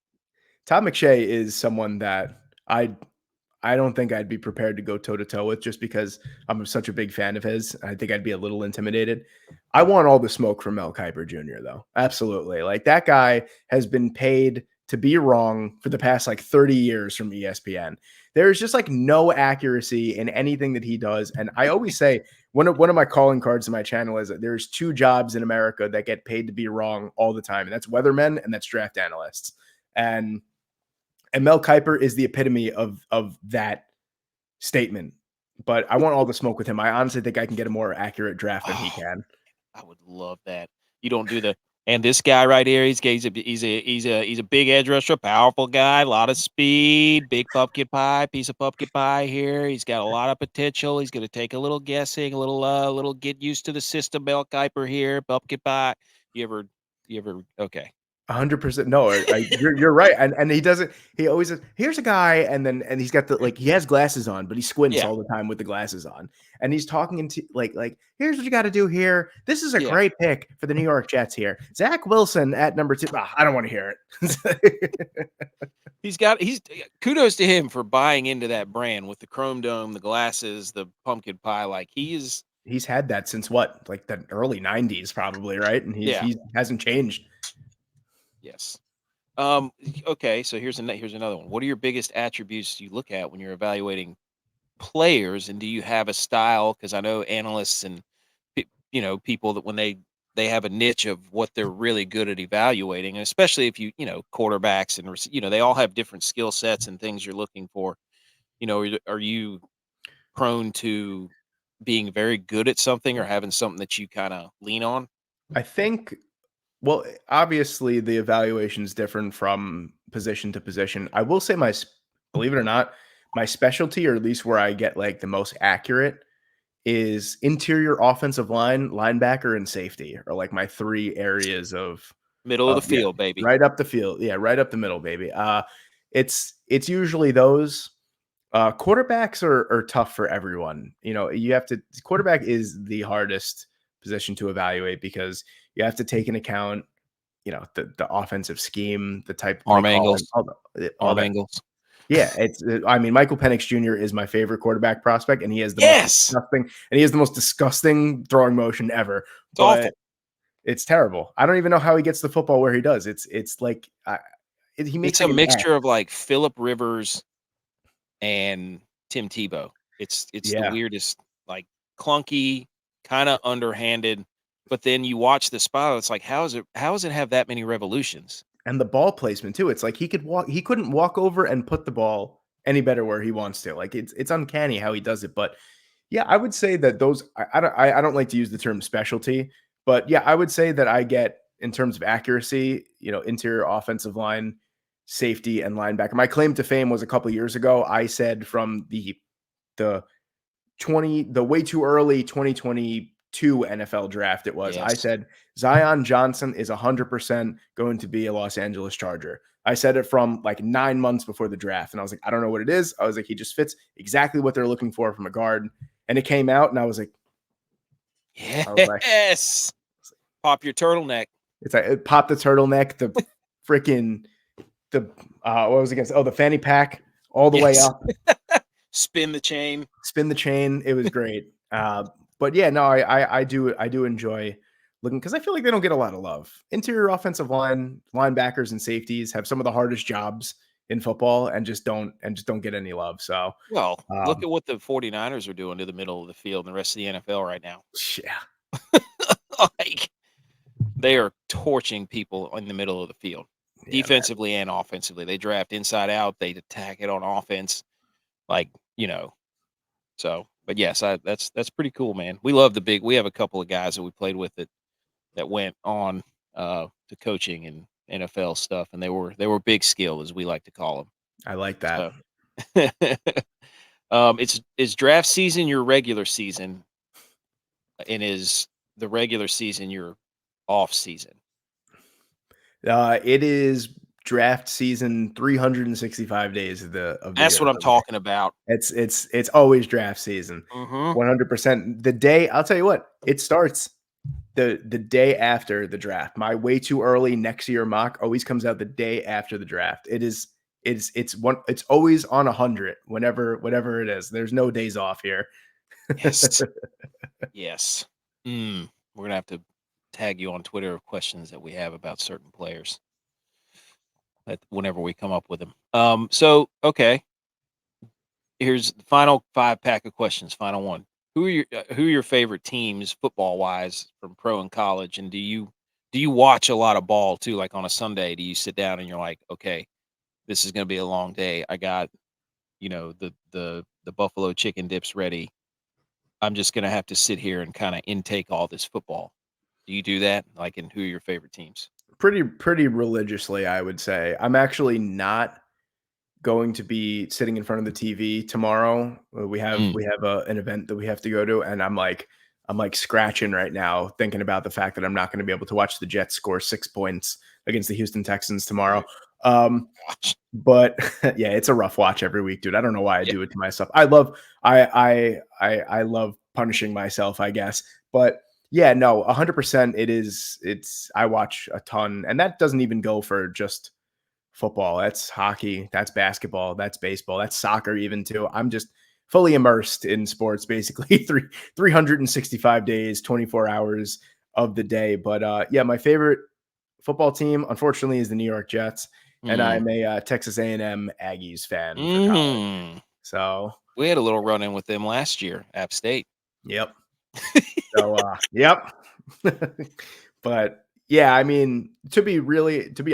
Tom McShay is someone that I don't think I'd be prepared to go toe to toe with just because I'm such a big fan of his. I think I'd be a little intimidated. I want all the smoke from Mel Kiper Jr. though. Absolutely. Like that guy has been paid to be wrong for the past like 30 years from ESPN. There's just like no accuracy in anything that he does. And I always say one of my calling cards in my channel is that there's two jobs in America that get paid to be wrong all the time. And that's weathermen and that's draft analysts. And Mel Kiper is the epitome of that statement. But I want all the smoke with him. I honestly think I can get a more accurate draft than he Oh, can. I would love that. You don't do the and this guy right here, he's a big edge rusher, powerful guy, a lot of speed, big pumpkin pie, piece of pumpkin pie here. He's got a lot of potential. He's gonna take a little guessing, a little get used to the system. Bell Kiper here, pumpkin pie. You ever okay. 100%. No, you're right. And he doesn't. He always says, "Here's a guy," and he's got the like he has glasses on, but he squints Yeah, all the time with the glasses on. And he's talking into like here's what you got to do here. This is a yeah. great pick for the New York Jets here. Zach Wilson at number 2. I don't want to hear it. He's kudos to him for buying into that brand with the chrome dome, the glasses, the pumpkin pie. Like he is He's had that since what, like the early 90s, probably, right? And yeah, he hasn't changed. yes. Okay, so here's another one. What are your biggest attributes you look at when you're evaluating players, and do you have a style? Because I know analysts and people that when they have a niche of what they're really good at evaluating, and especially if quarterbacks and they all have different skill sets and things you're looking for. Are you prone to being very good at something or having something that you kind of lean on? I think, well, obviously the evaluation is different from position to position. I will say believe it or not, my specialty, or at least where I get like the most accurate, is interior offensive line, linebacker, and safety are like my 3 areas of Middle of the yeah, field, baby. right up the field. Yeah, right up the middle, baby. It's usually those. Quarterbacks are tough for everyone. You know, you have to quarterback is the hardest position to evaluate because you have to take into account, you know, the offensive scheme, the type of play Arm calling, angles. all Arm that. angles. Yeah, I mean, Michael Penix Jr. is my favorite quarterback prospect, and he has the most Yes. disgusting throwing motion ever. It's But awful. it's terrible. I don't even know how he gets the football where he does. It's like he makes It's a like an X. mixture of like Philip Rivers and Tim Tebow. It's the Yeah, weirdest, like clunky, kind of underhanded. But then you watch the spot, it's like, how does it have that many revolutions? and the ball placement too. It's like he couldn't walk over and put the ball any better where he wants to. Like it's uncanny how he does it. But yeah, I would say that those I don't like to use the term specialty, but yeah, I would say that I get in terms of accuracy, you know, interior offensive line, safety, and linebacker. My claim to fame was a couple years ago. I said from the the way too early 2022 NFL draft it was. I Yes. said Zion Johnson is 100% going to be a Los Angeles Charger. I said it from like 9 months before the draft, and I was like, I don't know what it is. I was like, he just fits exactly what they're looking for from a guard. And it came out, and I was like, Yes. Pop your turtleneck. it's like it popped the turtleneck, the freaking the what was it against? Oh, the fanny pack all the way Yes. up. Spin the chain. Spin the chain. It was great. But yeah, no, I do enjoy looking because I feel like they don't get a lot of love. Interior offensive line, linebackers, and safeties have some of the hardest jobs in football and just don't get any love. So Well, look um, at what the 49ers are doing to the middle of the field and the rest of the NFL right now. yeah, Like they are torching people in the middle of the field, yeah, man. defensively and offensively. They draft inside out, they attack it on offense. Like, so but yes, that's pretty cool, man. We love we have a couple of guys that we played with that went on to coaching and NFL stuff, and they were big skill, as we like to call them. I like that. So it's draft season your regular season, and is the regular season your off season? It is draft season 365 days of the That's year. what I'm talking about. It's always draft season. Mhm. 100%. The day I'll tell you what, it starts the day after the draft. My way too early next year mock always comes out the day after the draft. It's always on 100 whatever it is. There's no days off here. Yes. Yes. We're gonna have to tag you on Twitter of questions that we have about certain players that whenever we come up with them. So okay, here's the final 5 pack of questions. Final one. Who are your favorite teams football wise from pro and college? And do you watch a lot of ball too? Like on a Sunday, do you sit down and you're like, okay, this is gonna be a long day. I got the buffalo chicken dips ready. I'm just gonna have to sit here and kind of intake all this football. Do you do that? Like, and who are your favorite teams? Pretty religiously, I would say. I'm actually not going to be sitting in front of the TV tomorrow. Mm, We have an event that we have to go to, and I'm like scratching right now thinking about the fact that I'm not going to be able to watch the Jets score 6 points against the Houston Texans tomorrow. oh gosh. But yeah, it's a rough watch every week, dude. I don't know why I Yeah. do it to myself. I love punishing myself, I guess. But yeah, no, 100%. It's I watch a ton, and that doesn't even go for just football. That's hockey. That's basketball. That's baseball. That's soccer, even too. I'm just fully immersed in sports, basically 365 days, 24 hours of the day. But yeah, my favorite football team, unfortunately, is the New York Jets, and Mm, I'm a Texas A&M Aggies fan for college. mm. So, We had a little run in with them last year, App State. yep. So, yep. But yeah, I mean, to be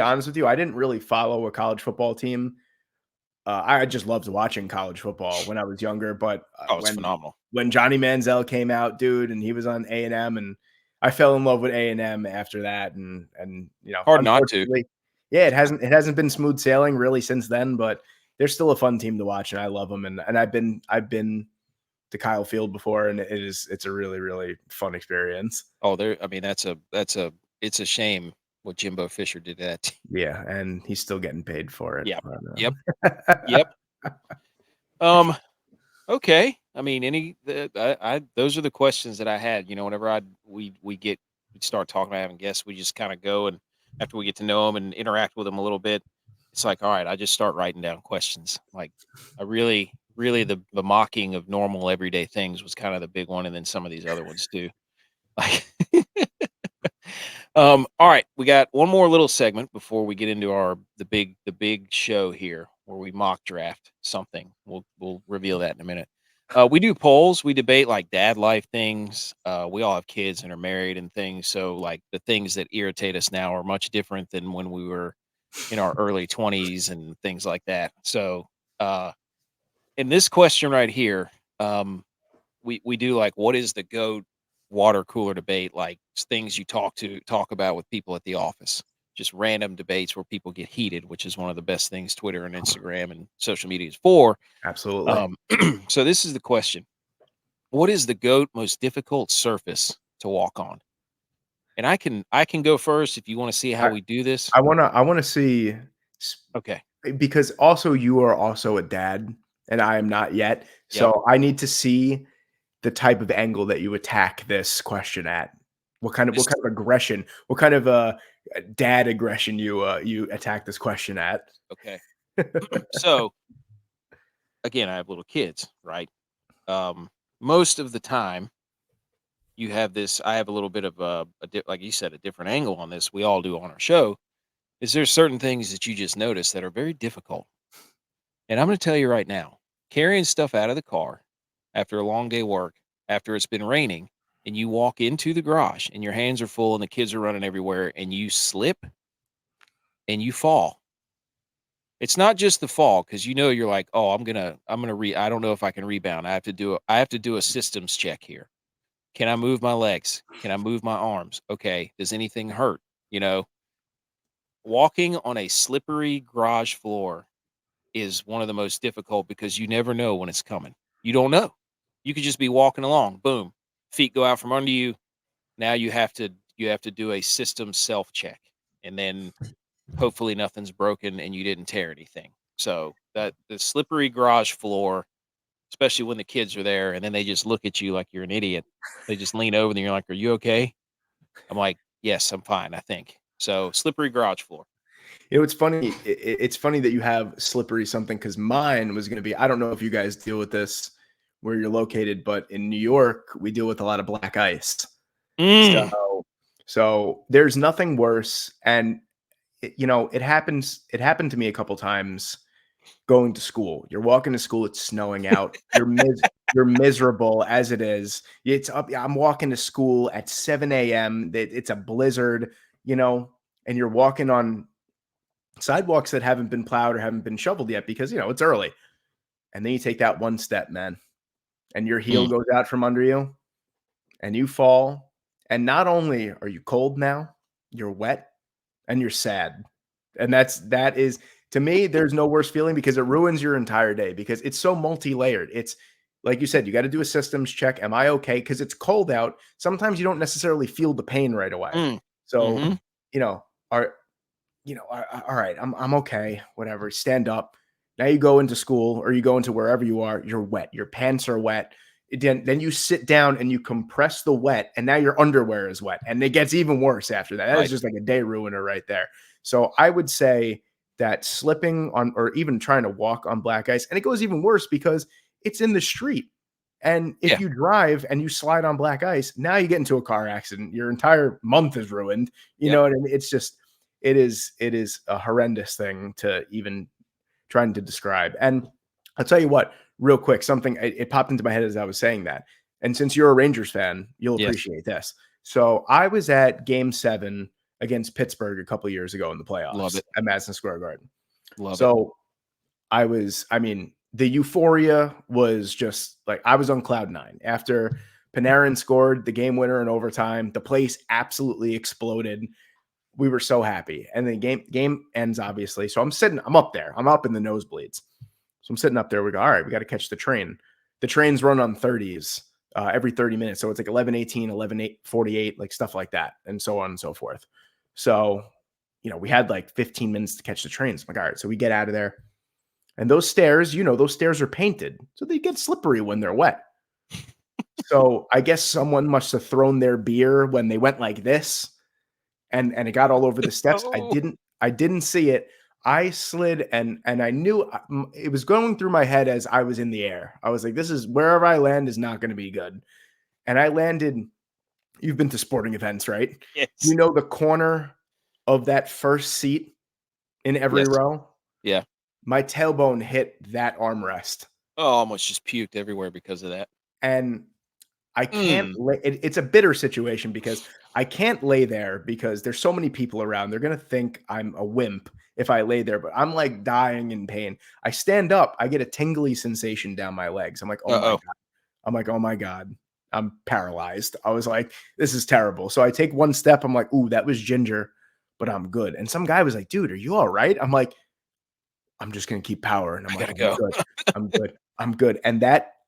honest with you, I didn't really follow a college football team. I just loved watching college football when I was younger. But Oh, it's phenomenal. when Johnny Manziel came out, dude, and he was on A&M, and I fell in love with A&M after that. And Hard not to. unfortunately, yeah, it hasn't been smooth sailing really since then. But they're still a fun team to watch, and I love them. And I've been to Kyle Field before, and it's a really, really fun experience. Oh, I mean, it's a shame what Jimbo Fisher did to that team. Yeah, and he's still getting paid for it. Yep. But, Yep. Yep. Um, okay. I mean, those are the questions that I had. Whenever we start talking about having guests, we just kind of go, and after we get to know them and interact with them a little bit, it's like, all right, I just start writing down questions. Like, I really the mocking of normal everyday things was kind of the big one, and then some of these other ones too. Like, all right, we got one more little segment before we get into the big show here where we mock draft something. We'll reveal that in a minute. We do polls. We debate like dad life things. We all have kids and are married and things. So like the things that irritate us now are much different than when we were in our early 20s and things like that. So in this question right here, we do like, what is the GOAT water cooler debate? Like things you talk about with people at the office, just random debates where people get heated, which is one of the best things Twitter and Instagram and social media is for. Absolutely. So this is the question: what is the GOAT most difficult surface to walk on? And I can go first if you want to see how I we do this. I wanna see Okay. because also you are also a dad, and I am not yet. Yep. So I need to see the type of angle that you attack this question at. What This kind of aggression, what kind of dad aggression you attack this question at. okay. So again, I have little kids, right? Most of the time you have this I have a little bit of like you said, a different angle on this. We all do on our show. Is there certain things that you just notice that are very difficult? And I'm going to tell you right now, carrying stuff out of the car after a long day work, after it's been raining, and you walk into the garage and your hands are full and the kids are running everywhere and you slip and you fall. It's not just the fall because you're like, oh, I don't know if I can rebound. I have to do a systems check here. Can I move my legs? Can I move my arms? Okay. Does anything hurt? You know, walking on a slippery garage floor is one of the most difficult because you never know when it's coming. You don't know. You could just be walking along, boom, feet go out from under you. Now you have to do a system self check, and then hopefully nothing's broken and you didn't tear anything. So that the slippery garage floor, especially when the kids are there, and then they just look at you like you're an idiot. They just lean over and you're like, "Are you okay?" I'm like, "Yes, I'm fine, I think." So, slippery garage floor. It's funny. It's funny that you have slippery something because mine was going to be. I don't know if you guys deal with this where you're located, but in New York, we deal with a lot of black ice. Mm. So there's nothing worse, and it happens. It happened to me a couple times going to school. You're walking to school, it's snowing out. You're miserable as it is. It's up. I'm walking to school at 7 a.m. It's a blizzard, and you're walking on sidewalks that haven't been plowed or haven't been shoveled yet because it's early. And then you take that one step, man, and your heel Mm. goes out from under you and you fall. And not only are you cold now, you're wet and you're sad. And that is to me, there's no worse feeling because it ruins your entire day because it's so multi-layered. It's like you said, you got to do a systems check. Am I okay? Because it's cold out. Sometimes you don't necessarily feel the pain right away. Mm. So, Mhm. you know, are all right, I'm okay, whatever. Stand up. Now you go into school or you go into wherever you are, you're wet. Your pants are wet. Then you sit down and you compress the wet, and now your underwear is wet. And it gets even worse after that. That is Right. just like a day ruiner right there. So I would say that slipping on or even trying to walk on black ice, and it goes even worse because it's in the street. And if Yeah. you drive and you slide on black ice, now you get into a car accident. Your entire month is ruined. You Yep. know what I mean? It's just it is a horrendous thing to even trying to describe. And I'll tell you what, real quick, something it popped into my head as I was saying that. And since you're a Rangers fan, you'll Yes. appreciate this. So I was at Game 7 against Pittsburgh a couple years ago in the Love playoffs it. at Madison Square Garden. Love it. So I mean, the euphoria was just like I was on cloud nine after Panarin scored the game winner in overtime. The place absolutely exploded. We were so happy. And then game ends, obviously. So I'm up there. I'm up in the nosebleeds. So I'm sitting up there. We go, all right, we got to catch the train. the trains run on 30s every 30 minutes. So it's like 11:18, 11:48, like stuff like that, and so on and so forth. So, we had like 15 minutes to catch the trains. I'm like, all right, so we get out of there. And those stairs, those stairs are painted. So they get slippery when they're wet. So I guess someone must have thrown their beer when they went like this, and it got all over the steps. Oh. I didn't see it. I slid, and I knew it was going through my head as I was in the air. I was like, this is wherever I land is not going to be good. And I landed. You've been to sporting events, right? Yes. The corner of that first seat in every Yes. row? Yeah. My tailbone hit that armrest. Oh, almost just puked everywhere because of that. And I can't it's a bitter situation because I can't lay there because there's so many people around. They're going to think I'm a wimp if I lay there, but I'm like dying in pain. I stand up, I get a tingly sensation down my legs. I'm like, "Oh my god." I'm like, "Oh my god. I'm paralyzed." I was like, "This is terrible." So I take one step, I'm like, "Ooh, that was ginger, but I'm good." And some guy was like, "Dude, are you all right?" I'm like, "I'm just going to keep powering." I'm I like, gotta "I'm go. good. I'm good. I'm good."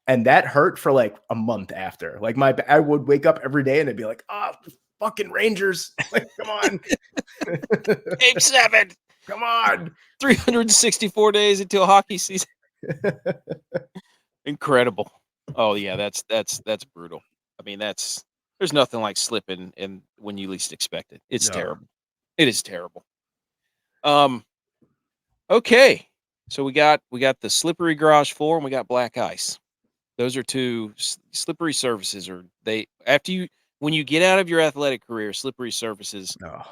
And that hurt for like a month after. Like I would wake up every day and it'd be like, "Oh, fucking Rangers. Like, come on." Game 7. Come on. 364 days until hockey season. Incredible. Oh yeah, that's brutal. I mean, there's nothing like slipping and when you least expect it. It's No. terrible. It is terrible. Okay. So we got the slippery garage floor and we got black ice. Those are two slippery surfaces, or they after you when you get out of your athletic career, slippery surfaces, No.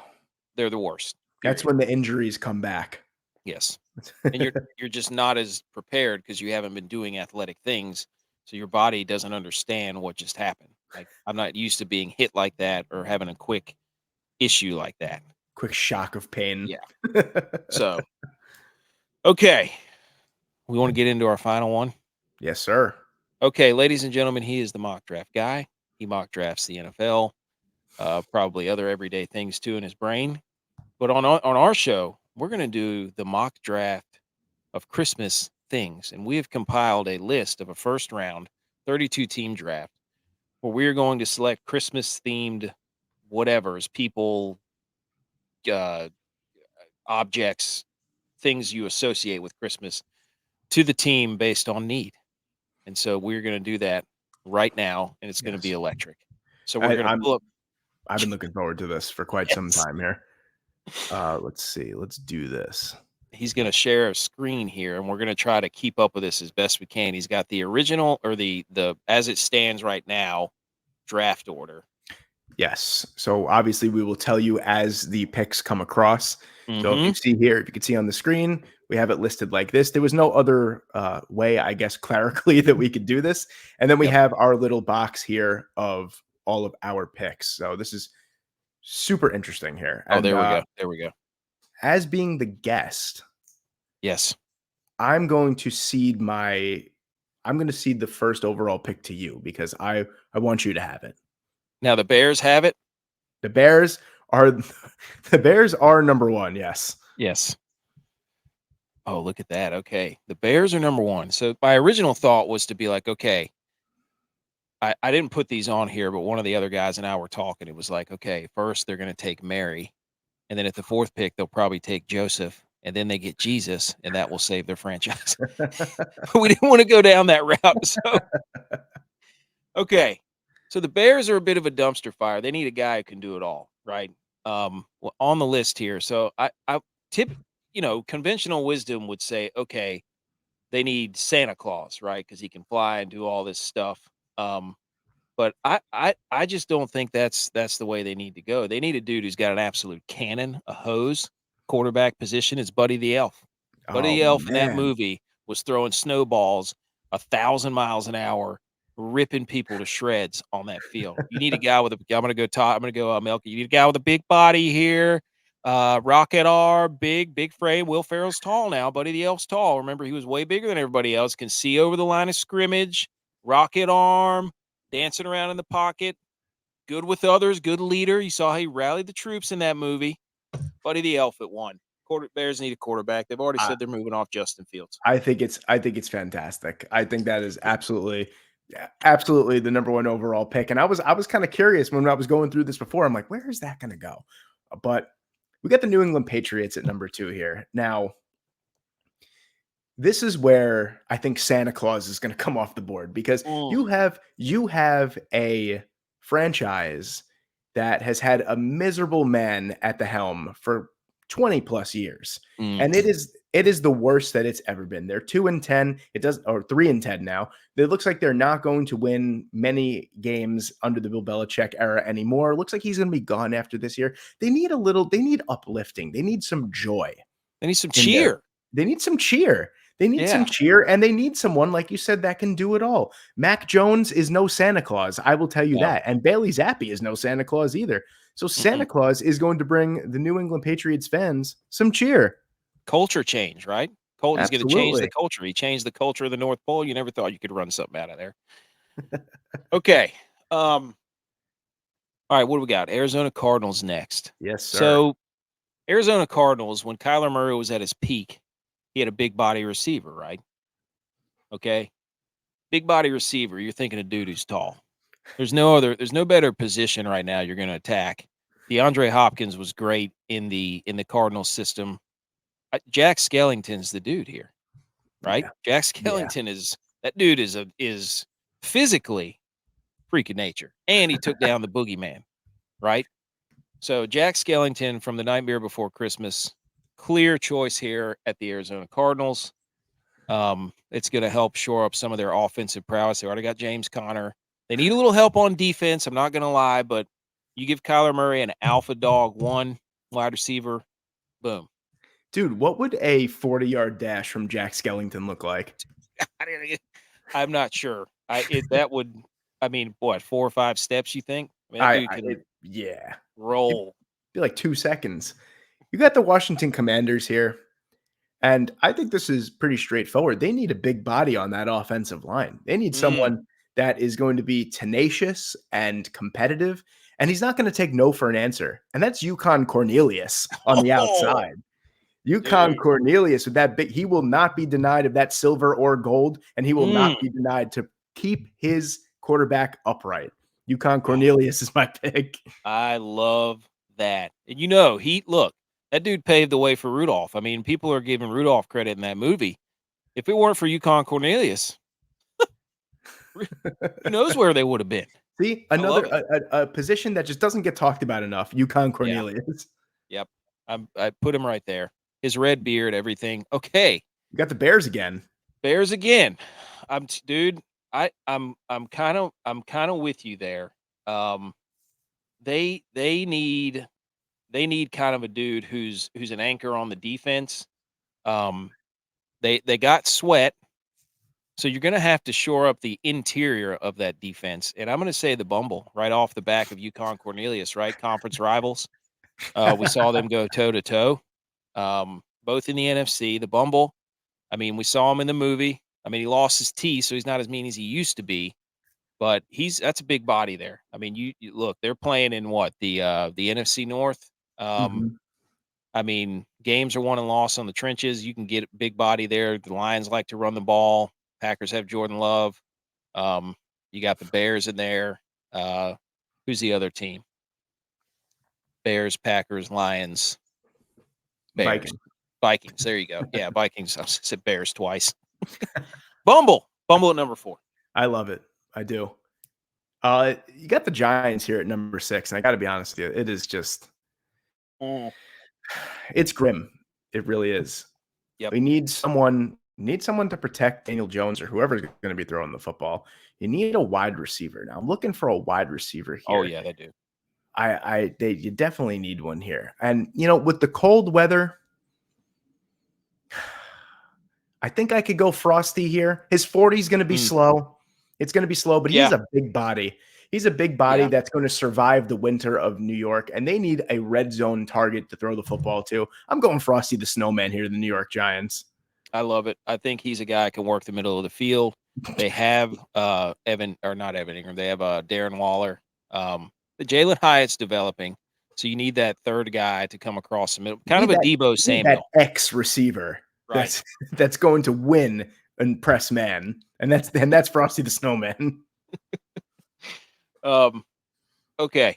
they're the worst. That's Period. when the injuries come back. Yes. And you're just not as prepared because you haven't been doing athletic things, so your body doesn't understand what just happened. Like, I'm not used to being hit like that or having a quick issue like that. Quick shock of pain. Yeah. So, okay, we want to get into our final one. Yes, sir. Okay, ladies and gentlemen, he is the mock draft guy. He mock drafts the NFL, probably other everyday things too in his brain. But on our show, we're going to do the mock draft of Christmas things, and we have compiled a list of a first round 32 team draft where we are going to select Christmas themed whatever's, people, uh, objects, things you associate with Christmas to the team based on need. And so we're going to do that right now, and it's going to be Yes. electric. So we're going to pull up. I've been looking forward to this for quite some Yes. time here. Let's see. Let's do this. He's going to share a screen here, and we're going to try to keep up with this as best we can. He's got the original, or the as it stands right now, draft order. Yes. So obviously we will tell you as the picks come across. So if Mhm. you see here, if you can see on the screen, we have it listed like this. There was no other way, I guess, clerically that we could do this. And then we Yep. have our little box here of all of our picks. So this is super interesting here. Oh, And there we go. There we go. as being the guest, Yes. I'm going to cede the first overall pick to you because I want you to have it. Now the Bears have it. The Bears are the Bears are number 1, yes. Yes. Oh, look at that. Okay. The Bears are number 1. So my original thought was to be like, okay, I didn't put these on here, but one of the other guys and I were talking. It was like, okay, first they're going to take Mary, and then at the 4th pick, they'll probably take Joseph, and then they get Jesus, and that will save their franchise. But we didn't want to go down that route. So, okay. So the Bears are a bit of a dumpster fire. They need a guy who can do it all, right? Well, on the list here. So I tip, conventional wisdom would say, okay, they need Santa Claus, right? Because he can fly and do all this stuff. But I just don't think that's the way they need to go. They need a dude who's got an absolute cannon, a hose. Quarterback position is Buddy the Elf. Buddy Oh, the Elf in that man. movie was throwing snowballs 1,000 miles an hour, ripping people to shreds on that field. You need a guy with a. I'm gonna go Todd. I'm gonna go Melky. You need a guy with a big body here. Rocket R, big frame. Will Ferrell's tall now. Buddy the Elf's tall. Remember, he was way bigger than everybody else. Can see over the line of scrimmage. Rocket arm, dancing around in the pocket. Good with others. Good leader. You saw how he rallied the troops in that movie. Buddy the Elf at 1. Bears need a quarterback. They've already said they're moving off Justin Fields. I think it's fantastic. I think that is absolutely the number one overall pick. And I was kind of curious when I was going through this before. I'm like, where is that going to go? But we got the New England Patriots at number 2 here. Now, this is where I think Santa Claus is going to come off the board because you have a franchise that has had a miserable man at the helm for 20 plus years. And it is the worst that it's ever been. They're 2-10. It does, or 3-10 now. It looks like they're not going to win many games under the Bill Belichick era anymore. It looks like he's going to be gone after this year. They need uplifting. They need some joy. They need some cheer. They need some cheer. They need some cheer, and they need someone, like you said, that can do it all. Mac Jones is no Santa Claus. I will tell you that. And Bailey Zappi is no Santa Claus either. So Santa Claus is going to bring the New England Patriots fans some cheer. Culture change, right? Colton's going to change the culture. He changed the culture of the North Pole. You never thought you could run something out of there. Okay. All right, what do we got? Arizona Cardinals next. Yes, sir. So Arizona Cardinals, when Kyler Murray was at his peak, he had a big body receiver, right? Okay. Big body receiver. You're thinking a dude who's tall. There's no better position right now you're going to attack. DeAndre Hopkins was great in the Cardinals system. Jack Skellington's the dude here, right? Yeah. Jack Skellington is physically freak of nature, and he took down the boogeyman, right? So Jack Skellington from The Nightmare Before Christmas, clear choice here at the Arizona Cardinals. It's going to help shore up some of their offensive prowess. They already got James Conner. They need a little help on defense. I'm not going to lie, but you give Kyler Murray an alpha dog, one wide receiver, boom. Dude, what would a 40-yard dash from Jack Skellington look like? I'm not sure. That would, 4 or 5 steps, you think? Roll. It'd be like 2 seconds. You got the Washington Commanders here, and I think this is pretty straightforward. They need a big body on that offensive line. They need someone that is going to be tenacious and competitive, and he's not going to take no for an answer. And that's Yukon Cornelius on the outside. Yukon Cornelius with that big, he will not be denied of that silver or gold, and he will not be denied to keep his quarterback upright. Yukon Cornelius is my pick. I love that. And that dude paved the way for Rudolph. I mean, people are giving Rudolph credit in that movie. If it weren't for Yukon Cornelius, who knows where they would have been. See, another a position that just doesn't get talked about enough. Yukon Cornelius. Yep. I put him right there. His red beard, everything. Okay. You got the Bears again. Bears again. I'm kind of with you there. They need kind of a dude who's an anchor on the defense. They got Sweat, so you're going to have to shore up the interior of that defense. And I'm going to say the Bumble right off the back of Yukon Cornelius, right? Conference rivals. We saw them go toe to toe, both in the NFC. The Bumble, we saw him in the movie. He lost his teeth, so he's not as mean as he used to be. But that's a big body there. You look, they're playing in what the NFC North. Games are won and lost on the trenches. You can get a big body there. The Lions like to run the ball. Packers have Jordan Love. You got the Bears in there. Who's the other team? Bears, Packers, Lions, Bears, Vikings. There you go. Yeah, Vikings. I said Bears twice. Bumble at number 4. I love it. I do. You got the Giants here at number 6, and I got to be honest with you, it is just, it's grim. It really is. Yep. We need someone to protect Daniel Jones or whoever's going to be throwing the football. You need a wide receiver. Now I'm looking for a wide receiver here. Oh yeah, they do. You definitely need one here. And with the cold weather, I think I could go Frosty here. His 40 is going to be slow. It's going to be slow, but he's a big body. He's a big body that's going to survive the winter of New York, and they need a red zone target to throw the football to. I'm going Frosty the Snowman here, the New York Giants. I love it. I think he's a guy who can work the middle of the field. They have Darren Waller. The Jalen Hyatt's developing. So you need that third guy to come across the middle, You kind of need a that, Debo you need that Samuel, X receiver right? that's going to win and press man, and that's Frosty the Snowman. Um, okay,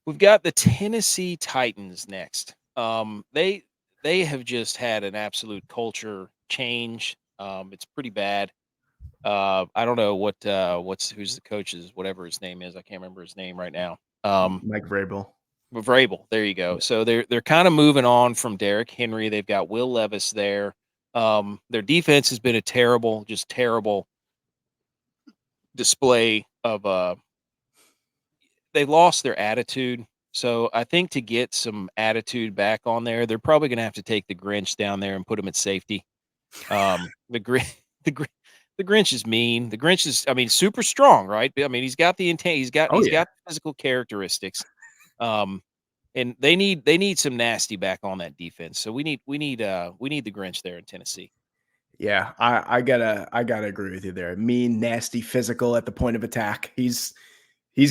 we've got the Tennessee Titans next. They have just had an absolute culture change. It's pretty bad. I don't know who's the coach's whatever his name is. I can't remember his name right now. Mike Vrabel. Vrabel. There you go. So they're kind of moving on from Derrick Henry. They've got Will Levis there. Their defense has been a terrible, just terrible display of they lost their attitude. So I think to get some attitude back on there, they're probably going to have to take the Grinch down there and put him at safety. The Grinch, the Grinch, the Grinch is mean. The Grinch is, I mean, super strong, right? I mean, he's got the intent. Oh He's yeah, got physical characteristics. Um, and they need some nasty back on that defense. So we need the Grinch there in Tennessee. yeah. I gotta agree with you there. Mean, nasty, physical at the point of attack. He's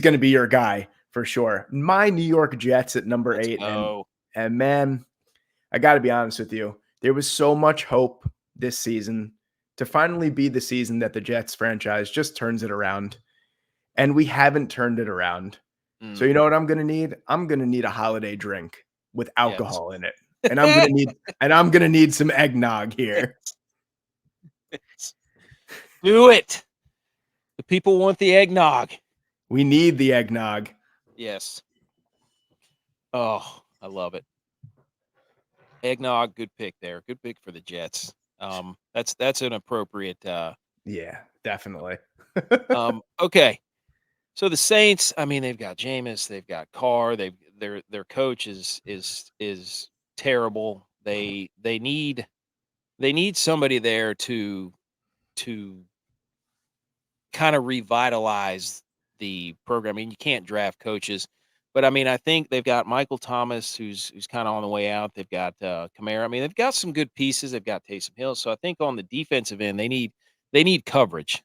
going to be your guy for sure. My New York Jets at number Let's 8, go. and man, I got to be honest with you. There was so much hope this season to finally be the season that the Jets franchise just turns it around, and we haven't turned it around. So Mm, you know what I'm going to need? I'm going to need a holiday drink with yes. alcohol in it. And I'm going to need some eggnog here. Do it. The people want the eggnog. We need the eggnog. Yes. Oh, I love it. Eggnog, good pick there. Good pick for the Jets. That's an appropriate Yeah, definitely. okay. So the Saints, I mean, they've got Jameis, they've got Carr, their coach is terrible. They need somebody there to kind of revitalize the program. I mean, you can't draft coaches, but I mean, I think they've got Michael Thomas, who's kind of on the way out. They've got Kamara. I mean, they've got some good pieces. They've got Taysom Hill. So I think on the defensive end, they need coverage,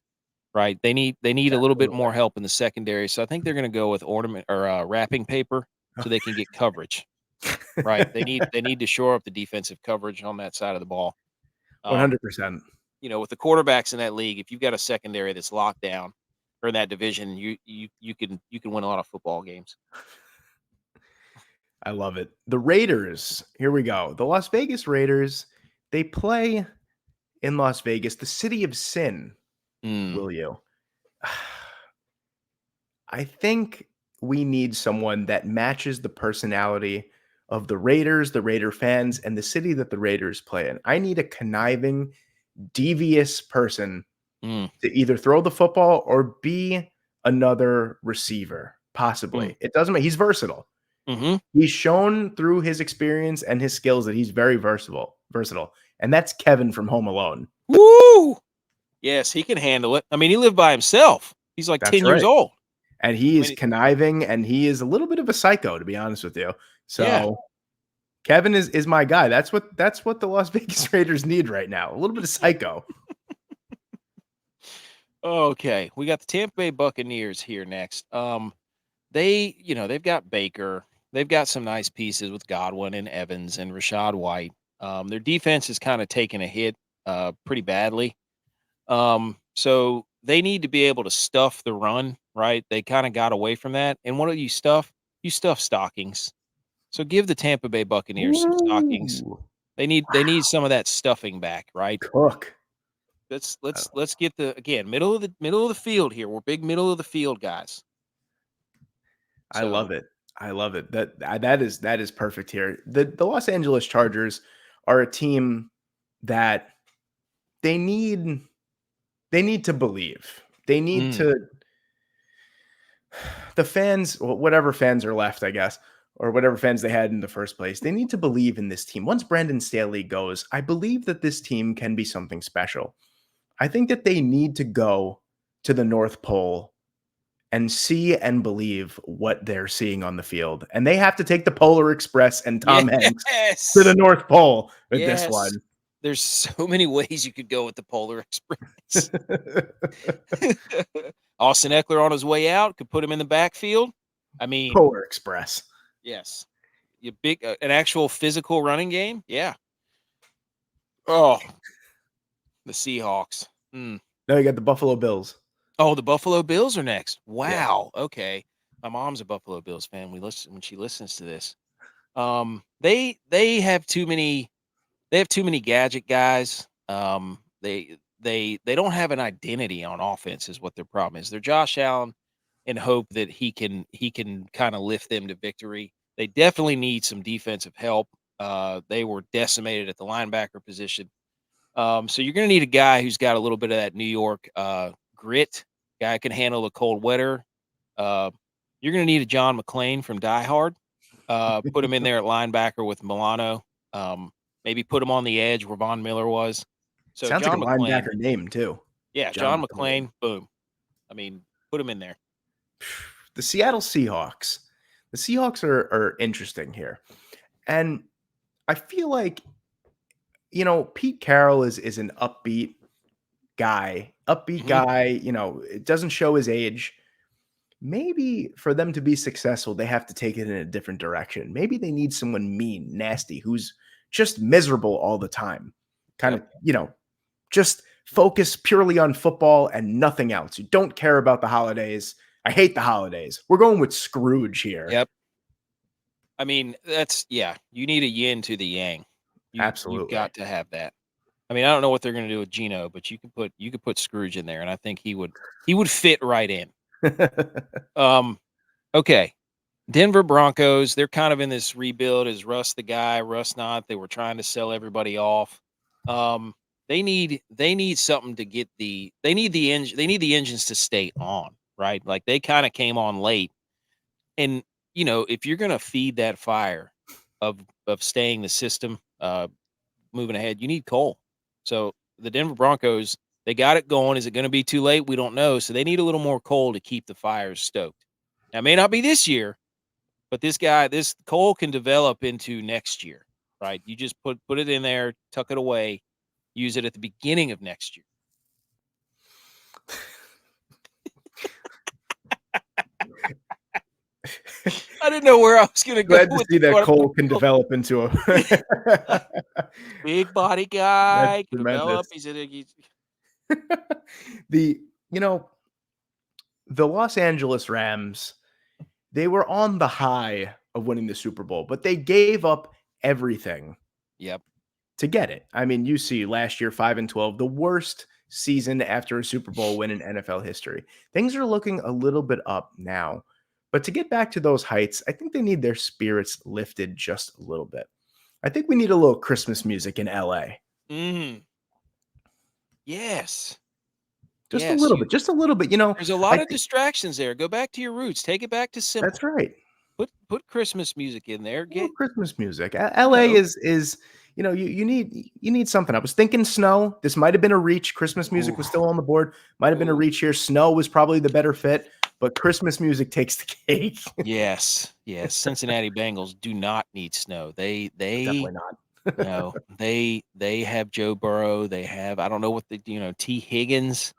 right? They need a little bit Absolutely. more help in the secondary. So I think they're going to go with ornament or wrapping paper so they can get coverage, right? They need to shore up the defensive coverage on that side of the ball. Um, 100%. with the quarterbacks in that league, if you've got a secondary that's locked down or in that division, you can win a lot of football games. I love it. The Raiders, here we go. The Las Vegas Raiders, they play in Las Vegas, the city of sin, Mm, will you? I think we need someone that matches the personality of the Raiders, the Raider fans, and the city that the Raiders play in. I need a conniving, devious person mm, to either throw the football or be another receiver, mm, possibly. It doesn't matter. He's versatile. mhm. He's shown through his experience and his skills that he's very versatile. And that's Kevin from Home Alone. Woo! Yes, he can handle it. I mean, he lived by himself. He's like That's 10 years right. old. And he I is mean, conniving and he is a little bit of a psycho, to be honest with you. yeah. So Kevin is my guy. That's what the Las Vegas Raiders need right now. A little bit of psycho. Okay, we got the Tampa Bay Buccaneers here next. They've got Baker. They've got some nice pieces with Godwin and Evans and Rashad White. Their defense is kind of taking a hit pretty badly. So they need to be able to stuff the run, right? They kind of got away from that. And what do you stuff? You stuff stockings. So give the Tampa Bay Buccaneers some stockings. Ooh, They need wow. some of that stuffing back, right? Cook. Let's I, let's let's get the again middle of the field here. We're big middle of the field guys. I So love it. I love it. That is perfect here. The Los Angeles Chargers are a team that they need they need to believe. They need mm, to the fans, whatever fans are left, I guess, or whatever fans they had in the first place, they need to believe in this team. Once Brandon Staley goes, I believe that this team can be something special. I think that they need to go to the North Pole and see and believe what they're seeing on the field. And they have to take the Polar Express and Tom Hanks to the yes, North Pole with this yes. one. There's so many ways you could go with the Polar Express. Austin Eckler on his way out could put him in the backfield. I mean, Polar Express. Yes. You big an actual physical running game? Yeah. Oh, the Seahawks. Mm. No, you got the Buffalo Bills. Oh, the Buffalo Bills are next. Yeah. Wow. Okay. My mom's a Buffalo Bills fan. We listen when she listens to this. They have too many gadget guys. They don't have an identity on offense is what their problem is. They're Josh Allen and hope that he can kind of lift them to victory. They definitely need some defensive help. They were decimated at the linebacker position. So you're going to need a guy who's got a little bit of that New York grit. Guy can handle the cold weather. Uh, you're going to need a John McClane from Die Hard. Put him in there at linebacker with Milano. Maybe put him on the edge where Von Miller was. So Sounds like a John McClane, linebacker name too. yeah, John John McClane. McClane. Boom. I mean, put him in there. The Seattle Seahawks. The Seahawks are interesting here. And I feel like, Pete Carroll is an upbeat guy. Mhm. It doesn't show his age. Maybe for them to be successful, they have to take it in a different direction. Maybe they need someone mean, nasty, who's just miserable all the time. Kind Yep. of, just focus purely on football and nothing else. You don't care about the holidays. I hate the holidays. We're going with Scrooge here. Yep. I mean, yeah. You need a yin to the yang. You've Absolutely. got to have that. I mean, I don't know what they're going to do with Gino, but you could put Scrooge in there, and I think he would fit right in. Um, okay, Denver Broncos. They're kind of in this rebuild. Is Russ the guy? Russ not. They were trying to sell everybody off. Um, they need something to get the. They need the engine. They need the engines to stay on. Right, like they kind of came on late, and if you're going to feed that fire of staying the system, moving ahead, you need coal. So the Denver Broncos, they got it going. Is it going to be too late? We don't know. So they need a little more coal to keep the fires stoked. Now, it may not be this year, but this coal can develop into next year, right? You just put it in there, tuck it away, use it at the beginning of next year. I didn't know where I was going to go Glad to with see that what Cole can develop into Uh, a big body That's guy can tremendous. develop. He's the you know the Los Angeles Rams, they were on the high of winning the Super Bowl, but they gave up everything yep. to get it. I mean, you see last year 5-12, the worst season after a Super Bowl win in NFL history. Things are looking a little bit up now. But to get back to those heights, I think they need their spirits lifted just a little bit. I think we need a little Christmas music in LA. Mm. Yes. Just a Yes. little bit, just a little bit. There's a I lot of think distractions there. Go back to your roots. Take it back to that's simple. right. Put Christmas music in there. A little Get Christmas music. you LA know. is you need something. I was thinking snow. This might have been a reach. Christmas music was Oof, still on the board. Might have been a oof. reach here. Snow was probably the better fit, but Christmas music takes the cake. Yes, yes. Cincinnati Bengals do not need snow. Definitely not. They have Joe Burrow. They have I don't know what T Higgins.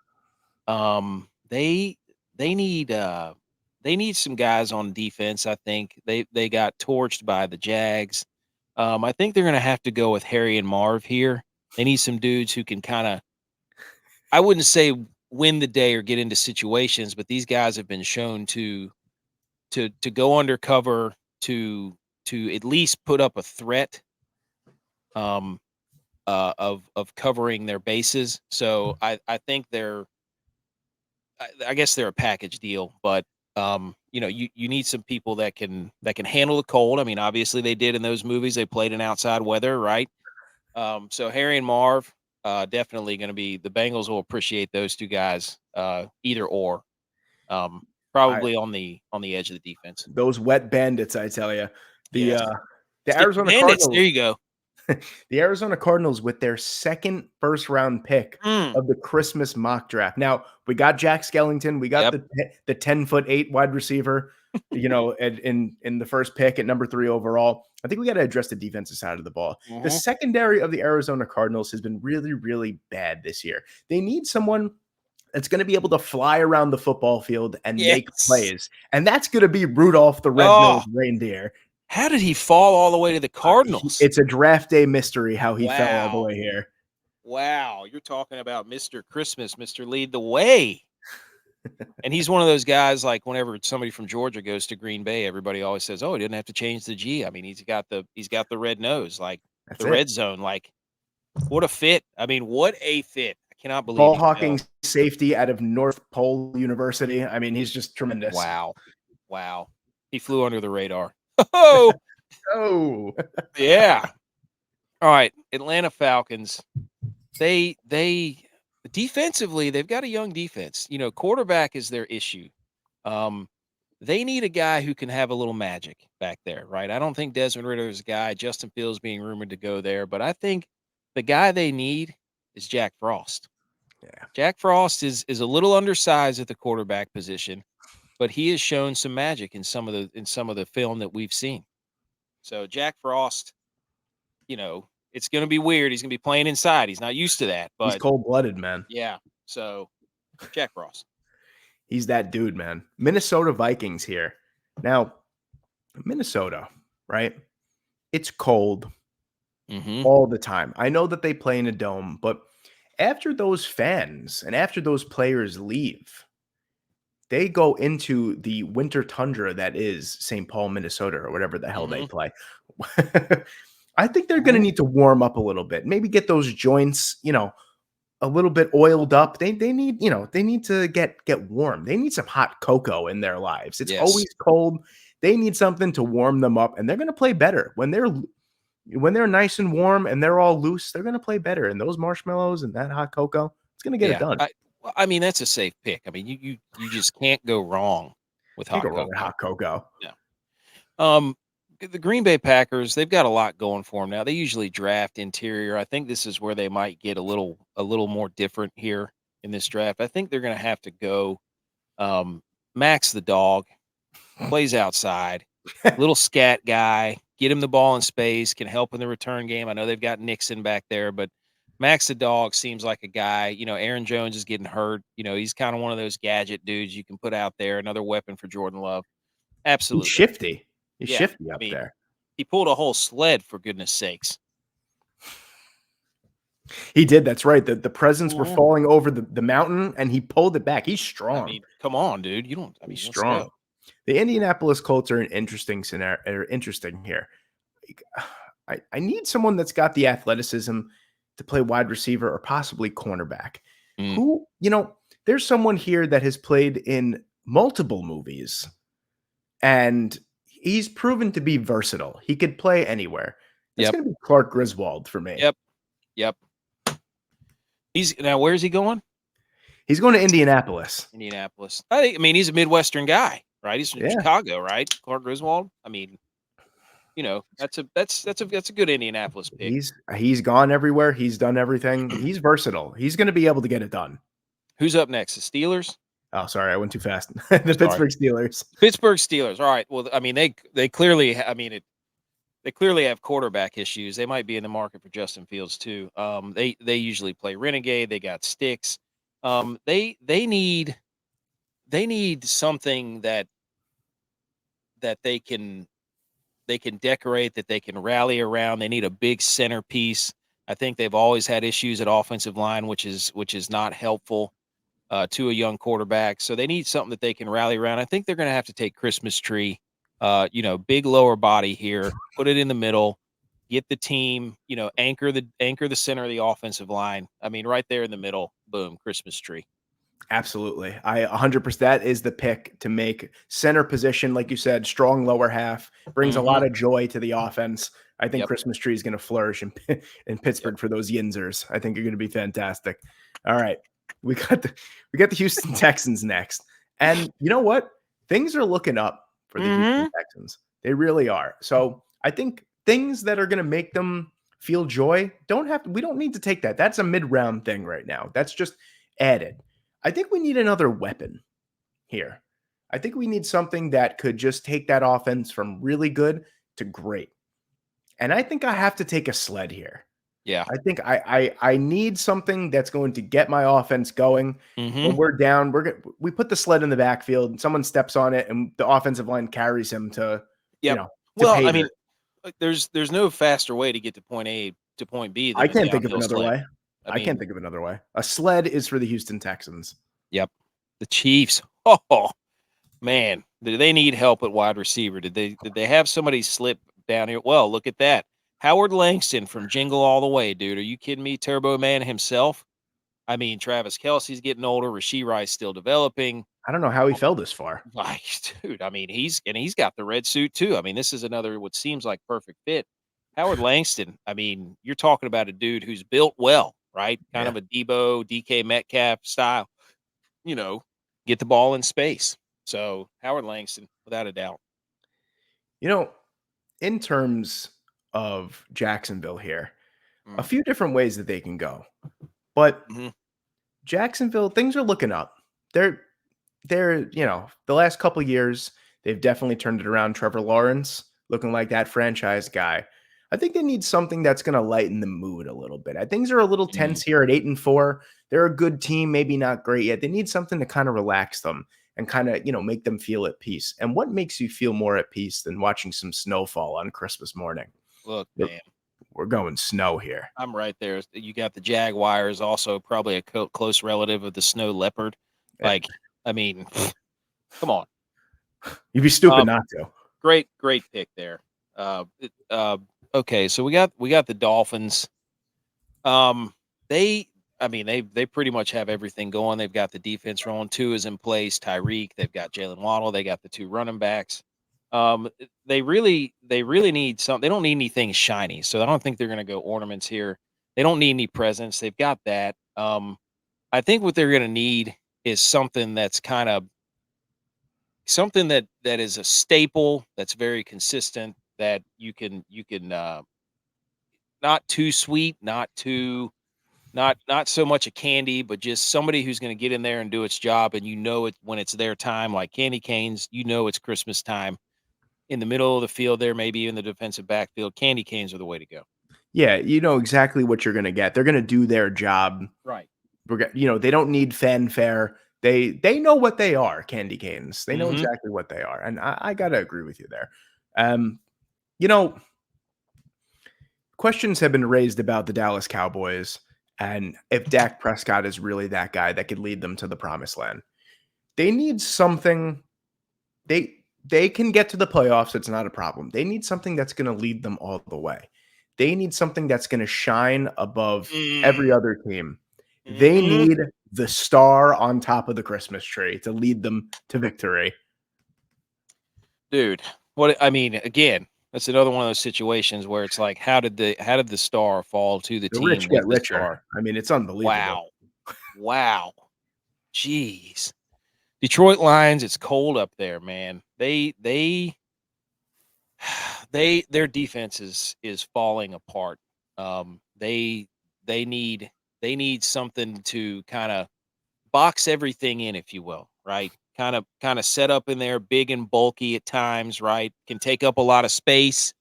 Um, they they need some guys on defense. I think they got torched by the Jags. I think they're going to have to go with Harry and Marv here. They need some dudes who can kind of I wouldn't say win the day or get into situations, but these guys have been shown to go undercover to at least put up a threat um of covering their bases. So I think I guess they're a package deal, but you need some people that can handle the cold. I mean, obviously they did in those movies. They played in outside weather, right? So Harry and Marv, definitely going to be the Bengals will appreciate those two guys, either or, um, I probably on the edge of the defense. Those wet bandits, I tell you. The Yes, the sticky Arizona bandits. There Cardinals, you go. the Arizona Cardinals with their second first round pick Mm, of the Christmas mock draft. Now, we got Jack Skellington, we got yep. the 10'8" wide receiver, in the first pick at number 3 overall. I think we got to address the defensive side of the ball. The Hmm. secondary of the Arizona Cardinals has been really, really bad this year. They need someone that's going to be able to fly around the football field and make Yes. plays. And that's going to be Rudolph the Oh, Red-Nosed Reindeer. How did he fall all the way to the Cardinals? It's a draft day mystery how he fell all the Wow. way here. Wow. You're talking about Mr. Christmas, Mr. Lead the Way. And he's one of those guys, like whenever somebody from Georgia goes to Green Bay, everybody always says, "Oh, he didn't have to change the G." I mean, he's got the red nose, like That's the it. red zone. Like, what a fit. I mean, what a fit. I cannot believe Paul he fell. Hawkins, safety out of North Pole University. I mean, he's just tremendous. Wow. Wow. He flew under the radar. Oh, Oh, yeah. All right. Atlanta Falcons. They defensively, they've got a young defense. You know, quarterback is their issue. Um, they need a guy who can have a little magic back there, right? I don't think Desmond Ritter is a guy. Justin Fields being rumored to go there, but I think the guy they need is Jack Frost. yeah. Jack Frost is a little undersized at the quarterback position, but he has shown some magic in some of the film that we've seen. So Jack Frost, you know, it's going to be weird. He's going to be playing inside. He's not used to that, He's but cold-blooded, man. yeah. So Jack Frost. He's that dude, man. Minnesota Vikings here. Now, Minnesota, right? It's cold Mm-hmm. all the time. I know that they play in a dome, but after those fans and after those players leave, they go into the winter tundra that is St. Paul, Minnesota, or whatever the hell they Mm-hmm. play. I think they're going to need to warm up a little bit. Maybe get those joints, a little bit oiled up. They need, they need to get warm. They need some hot cocoa in their lives. It's Yes. always cold. They need something to warm them up, and they're going to play better when they're nice and warm and they're all loose. They're going to play better. And those marshmallows and that hot cocoa, it's going to get it Yeah. done. I mean, that's a safe pick. I mean, you just can't go wrong with Can't hot go wrong with cocoa. hot cocoa. Yeah. The Green Bay Packers, they've got a lot going for them now. They usually draft interior. I think this is where they might get a little more different here in this draft. I think they're going to have to go Max the dog, plays outside, little scat guy, get him the ball in space, can help in the return game. I know they've got Nixon back there, but Max the dog seems like a guy. You know, Aaron Jones is getting hurt. You know, he's kind of one of those gadget dudes you can put out there, another weapon for Jordan Love. He's Absolutely. shifty. He's Yeah. shifty I up mean, there. he pulled a whole sled for goodness sakes. He did. That's right. The presents were Mhm. falling over the mountain, and he pulled it back. He's I strong. mean, come on, dude. You don't. I He's mean, let's strong. go. The Indianapolis Colts are an interesting scenario. Are interesting here. I need someone that's got the athleticism to play wide receiver or possibly cornerback. Mm. Who, there's someone here that has played in multiple movies, and he's proven to be versatile. He could play anywhere. That's Yep. going to be Clark Griswold for me. Yep. He's now. Where's he going? He's going to Indianapolis. Indianapolis. I mean, he's a Midwestern guy, right? He's from Yeah. Chicago, right? Clark Griswold. I mean, that's a good Indianapolis pick. He's gone everywhere. He's done everything. He's versatile. He's going to be able to get it done. Who's up next? The Steelers. Oh, sorry, I went too fast. The Pittsburgh Steelers. Pittsburgh Steelers. All right. Well, I mean, they clearly. I mean, they clearly have quarterback issues. They might be in the market for Justin Fields too. They usually play renegade. They got sticks. They need something that they can decorate, that they can rally around. They need a big centerpiece. I think they've always had issues at offensive line, which is not helpful to a young quarterback. So they need something that they can rally around. I think they're going to have to take Christmas tree. Big lower body here, put it in the middle, get the team, anchor the center of the offensive line. I mean, right there in the middle, boom, Christmas tree. Absolutely. 100%. That is the pick to make center position. Like you said, strong lower half brings a lot of joy to the offense. I think Christmas tree is going to flourish in Pittsburgh for those Yinzers. I think you're going to be fantastic. All right. We got the Houston Texans next. And you know what? Things are looking up for the Houston Texans. They really are. So I think things that are going to make them feel joy we don't need to take that. That's a mid-round thing right now. That's just added. I think we need another weapon here. I think we need something that could just take that offense from really good to great. And I think I have to take a sled here. Yeah. I think I need something that's going to get my offense going. When we're down, we put the sled in the backfield and someone steps on it and the offensive line carries him to, to Well, pay I their. mean, there's no faster way to get to point A to point B I than a can't think of downhill another sled. way. I I can't mean, think of another way. A sled is for the Houston Texans. yep. The Chiefs. Oh man, do they need help at wide receiver? Did they have somebody slip down here? Well, look at that. Howard Langston from Jingle All the Way, dude. Are you kidding me? Turbo Man himself. I mean, Travis Kelsey's getting older. Rasheed Rice still developing. I don't know how he fell this far. Like, dude, I mean, he's got the red suit too. I mean, this is another what seems like perfect fit. Howard Langston, I mean, you're talking about a dude who's built well, right? Kind Yeah. of a Debo, DK Metcalf style, you know, get the ball in space. So Howard Langston, without a doubt. You know, in terms of Jacksonville here, a Mm, few different ways that they can go. But mhm. Jacksonville, things are looking up. They're the last couple years, they've definitely turned it around. Trevor Lawrence looking like that franchise guy. I think they need something that's going to lighten the mood a little bit. Things are a little Mm. tense here at 8-4. They're a good team, maybe not great yet. They need something to kind of relax them and kind of, make them feel at peace. And what makes you feel more at peace than watching some snowfall on Christmas morning? Look, We're, man, we're going snow here. I'm right there. You got the Jaguars, also probably a close relative of the snow leopard. Eh, Like, I mean, come on. You'd be stupid Um, not to. great pick there. Okay, so we got the Dolphins. Um, they, I mean, they pretty much have everything going. They've got the defense rolling. Two is in place. Tyreek. They've got Jalen Waddle. They got the two running backs. They really need some. They don't need anything shiny, so I don't think they're going to go ornaments here. They don't need any presents. They've got that. I think what they're going to need is something that's kind of something that is a staple that's very consistent that you can not too sweet, not so much a candy, but just somebody who's going to get in there and do its job, and it when it's their time, like candy canes. It's Christmas time in the middle of the field there, maybe in the defensive backfield. Candy canes are the way to go. Yeah, you know exactly what you're going to get. They're going to do their job. Right. They don't need fanfare. They know what they are, candy canes. They know Hmm. exactly what they are, and I gotta agree with you there. Um, you know, questions have been raised about the Dallas Cowboys and if Dak Prescott is really that guy that could lead them to the promised land. They need something. They can get to the playoffs. It's not a problem. They need something that's going to lead them all the way. They need something that's going to shine above every other team. They Hmm. need the star on top of the Christmas tree to lead them to victory. Dude, what I mean, again, that's another one of those situations where it's like, how did the star fall to the The team rich with get the richer. star? I mean, it's unbelievable. Wow. Wow. Jeez. Detroit Lions, it's cold up there, man. Their defense is falling apart. They need something to kind of box everything in, if you will, right? Kind of set up in there, big and bulky at times, right? Can take up a lot of space,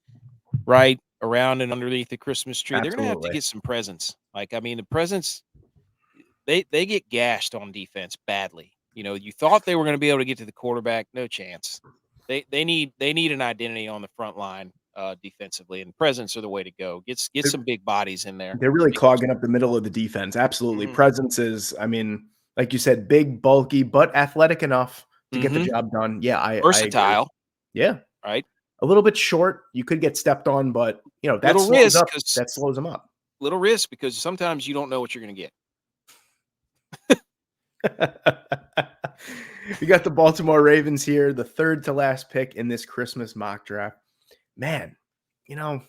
right? Around and underneath the Christmas tree. They're gonna have to Absolutely. get some presents. Like, I mean, the presents they get gashed on defense badly. You thought they were going to be able to get to the quarterback, no chance. They need an identity on the front line defensively, and presence are the way to go. Get They're some big bodies in there. they're really Make 'em clogging up the middle of the defense. Absolutely. mhm, Presence is, I mean, like you said, big, bulky, but athletic enough to get the mhm. job done. Yeah, I agree. Versatile, Yeah. right? A little bit short. You could get stepped on, but that Little slows risk up. because That slows them up. little risk because sometimes you don't know what you're going to get. We got the Baltimore Ravens here, the third to last pick in this Christmas mock draft. Man, you know,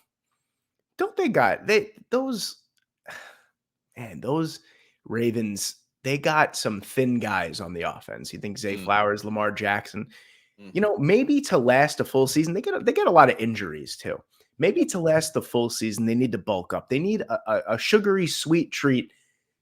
don't they got they those man, those Ravens, they got some thin guys on the offense. You think Zay Mm, Flowers, Lamar Jackson, mhm. maybe to last a full season, they get a lot of injuries too. Maybe Yep. to last the full season, they need to bulk up. They need a sugary sweet treat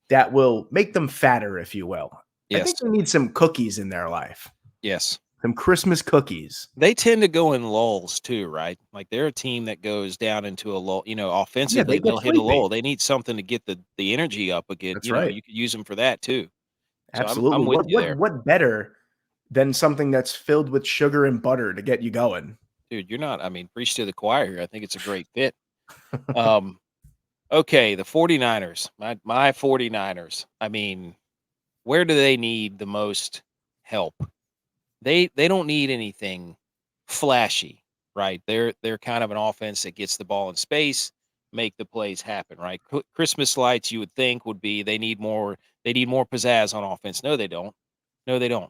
that will make them fatter, if you will. I Yes. think they need some cookies in their life, Yes. some Christmas cookies. They tend to go in lulls too, right? Like, they're a team that goes down into a lull, Yeah, they offensively, get they'll hit a sleepy. lull. They need something to get the energy up again, That's right. you could use them for that too. So I'm Absolutely. with What you what there. what better than something that's filled with sugar and butter to get you going? dude, you're not. I mean, preach to the choir here. I think it's a great fit. Um, okay, the 49ers, my 49ers. I mean, where do they need the most help? They don't need anything flashy, right? They're kind of an offense that gets the ball in space, make the plays happen, right? Christmas lights, you would think, would be they need more pizzazz on offense. No, they don't. No, they don't.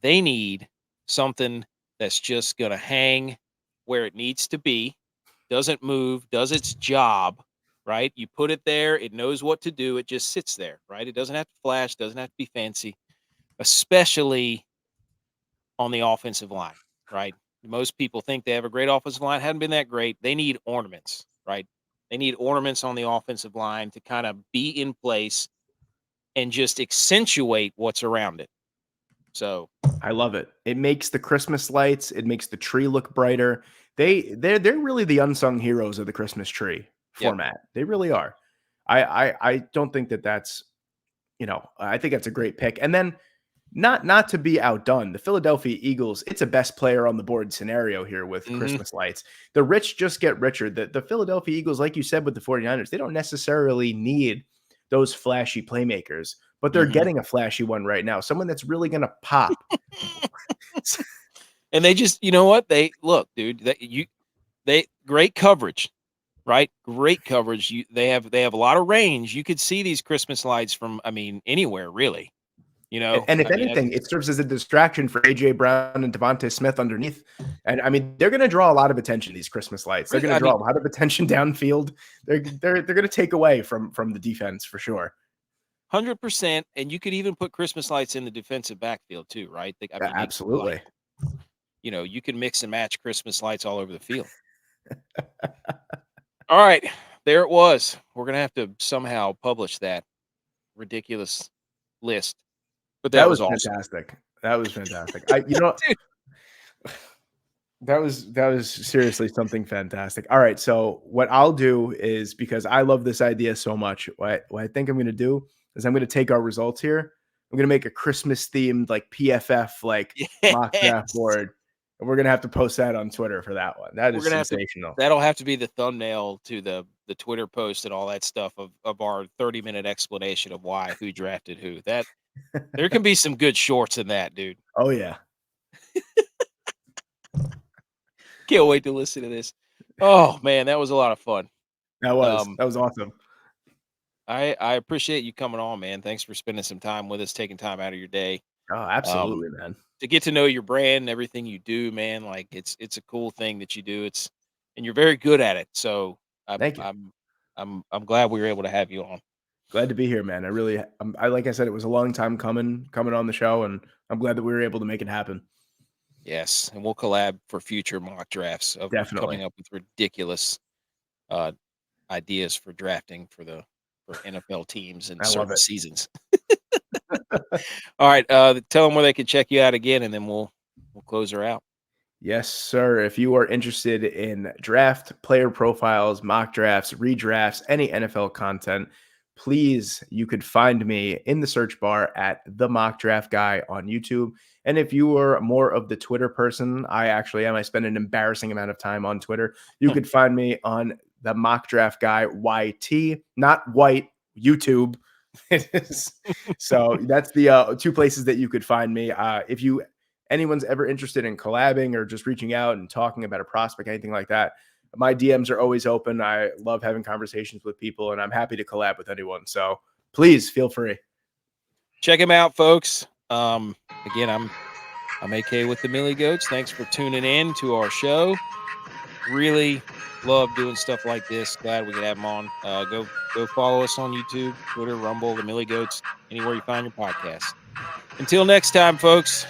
They need something that's just going to hang where it needs to be, doesn't move, does its job, right? You put it there, it knows what to do, it just sits there, right? It doesn't have to flash, doesn't have to be fancy, especially on the offensive line, right? Most people think they have a great offensive line, hadn't been that great. They need ornaments, right? They need ornaments on the offensive line to kind of be in place and just accentuate what's around it. So I love it. It makes the Christmas lights, it makes the tree look brighter. They're really the unsung heroes of the Christmas tree yep. format. They really are. I don't think that that's, I think that's a great pick. And then not to be outdone, the Philadelphia Eagles, it's a best player on the board scenario here with Mhm. Christmas lights. The rich just get richer. The Philadelphia Eagles, like you said with the 49ers, they don't necessarily need those flashy playmakers, but they're Mhm. getting a flashy one right now. Someone that's really going to pop. And they just, you know what? They look, dude, they great coverage, right? Great coverage. They have a lot of range. You could see these Christmas lights from, I mean, anywhere really. And if I mean, anything, it serves as a distraction for AJ Brown and Devontae Smith underneath. And I mean, they're going to draw a lot of attention. These Christmas lights, they're going to I draw mean, a lot of attention downfield. They're going to take away from the defense for sure. 100%. And you could even put Christmas lights in the defensive backfield too, right? I mean, they could, Absolutely. you can mix and match Christmas lights all over the field. All right, there it was. We're gonna have to somehow publish that ridiculous list, but that That was was awesome. fantastic. That was fantastic. That was seriously something fantastic. All right, so what I'll do is, because I love this idea so much, what I think I'm going to do is I'm going to take our results here. I'm going to make a Christmas themed like PFF like mock draft Yes. board, and we're going to have to post that on Twitter for that one. That We're is gonna have to. sensational. That'll have to be the thumbnail to the Twitter post and all that stuff of our 30-minute explanation of who drafted who. That there can be some good shorts in that, dude. Oh yeah, Can't wait to listen to this. Oh man, that was a lot of fun. Um, that was awesome. I appreciate you coming on, man. Thanks for spending some time with us, taking time out of your day. Oh, Um, absolutely, man. to get to know your brand and everything you do, man. Like it's a cool thing that you do. And you're very good at it. So I'm Thank you. I'm I'm glad we were able to have you on. Glad to be here, man. I like I said, it was a long time coming on the show, and I'm glad that we were able to make it happen. Yes, and we'll collab for future mock drafts of Definitely. coming up with ridiculous uh, ideas for drafting for NFL teams and I love certain it. seasons. All right, tell them where they can check you out again, and then we'll close her out. Yes, sir. If you are interested in draft, player profiles, mock drafts, redrafts, any NFL content, please, you could find me in the search bar at the Mock Draft Guy on YouTube. And if you are more of the Twitter person, I actually am. I spend an embarrassing amount of time on Twitter. You could find me on the Mock Draft Guy YT, not white, YouTube. It is. So that's the two places that you could find me. If anyone's ever interested in collabing or just reaching out and talking about a prospect, anything like that, my DMs are always open. I love having conversations with people, and I'm happy to collab with anyone. So please feel free. Check him out, folks. Again, I'm AK with the Millie Goats. Thanks for tuning in to our show. Really love doing stuff like this. Glad we could have them on. Go follow us on YouTube, Twitter, Rumble, the Millie Goats, anywhere you find your podcast. Until next time, folks.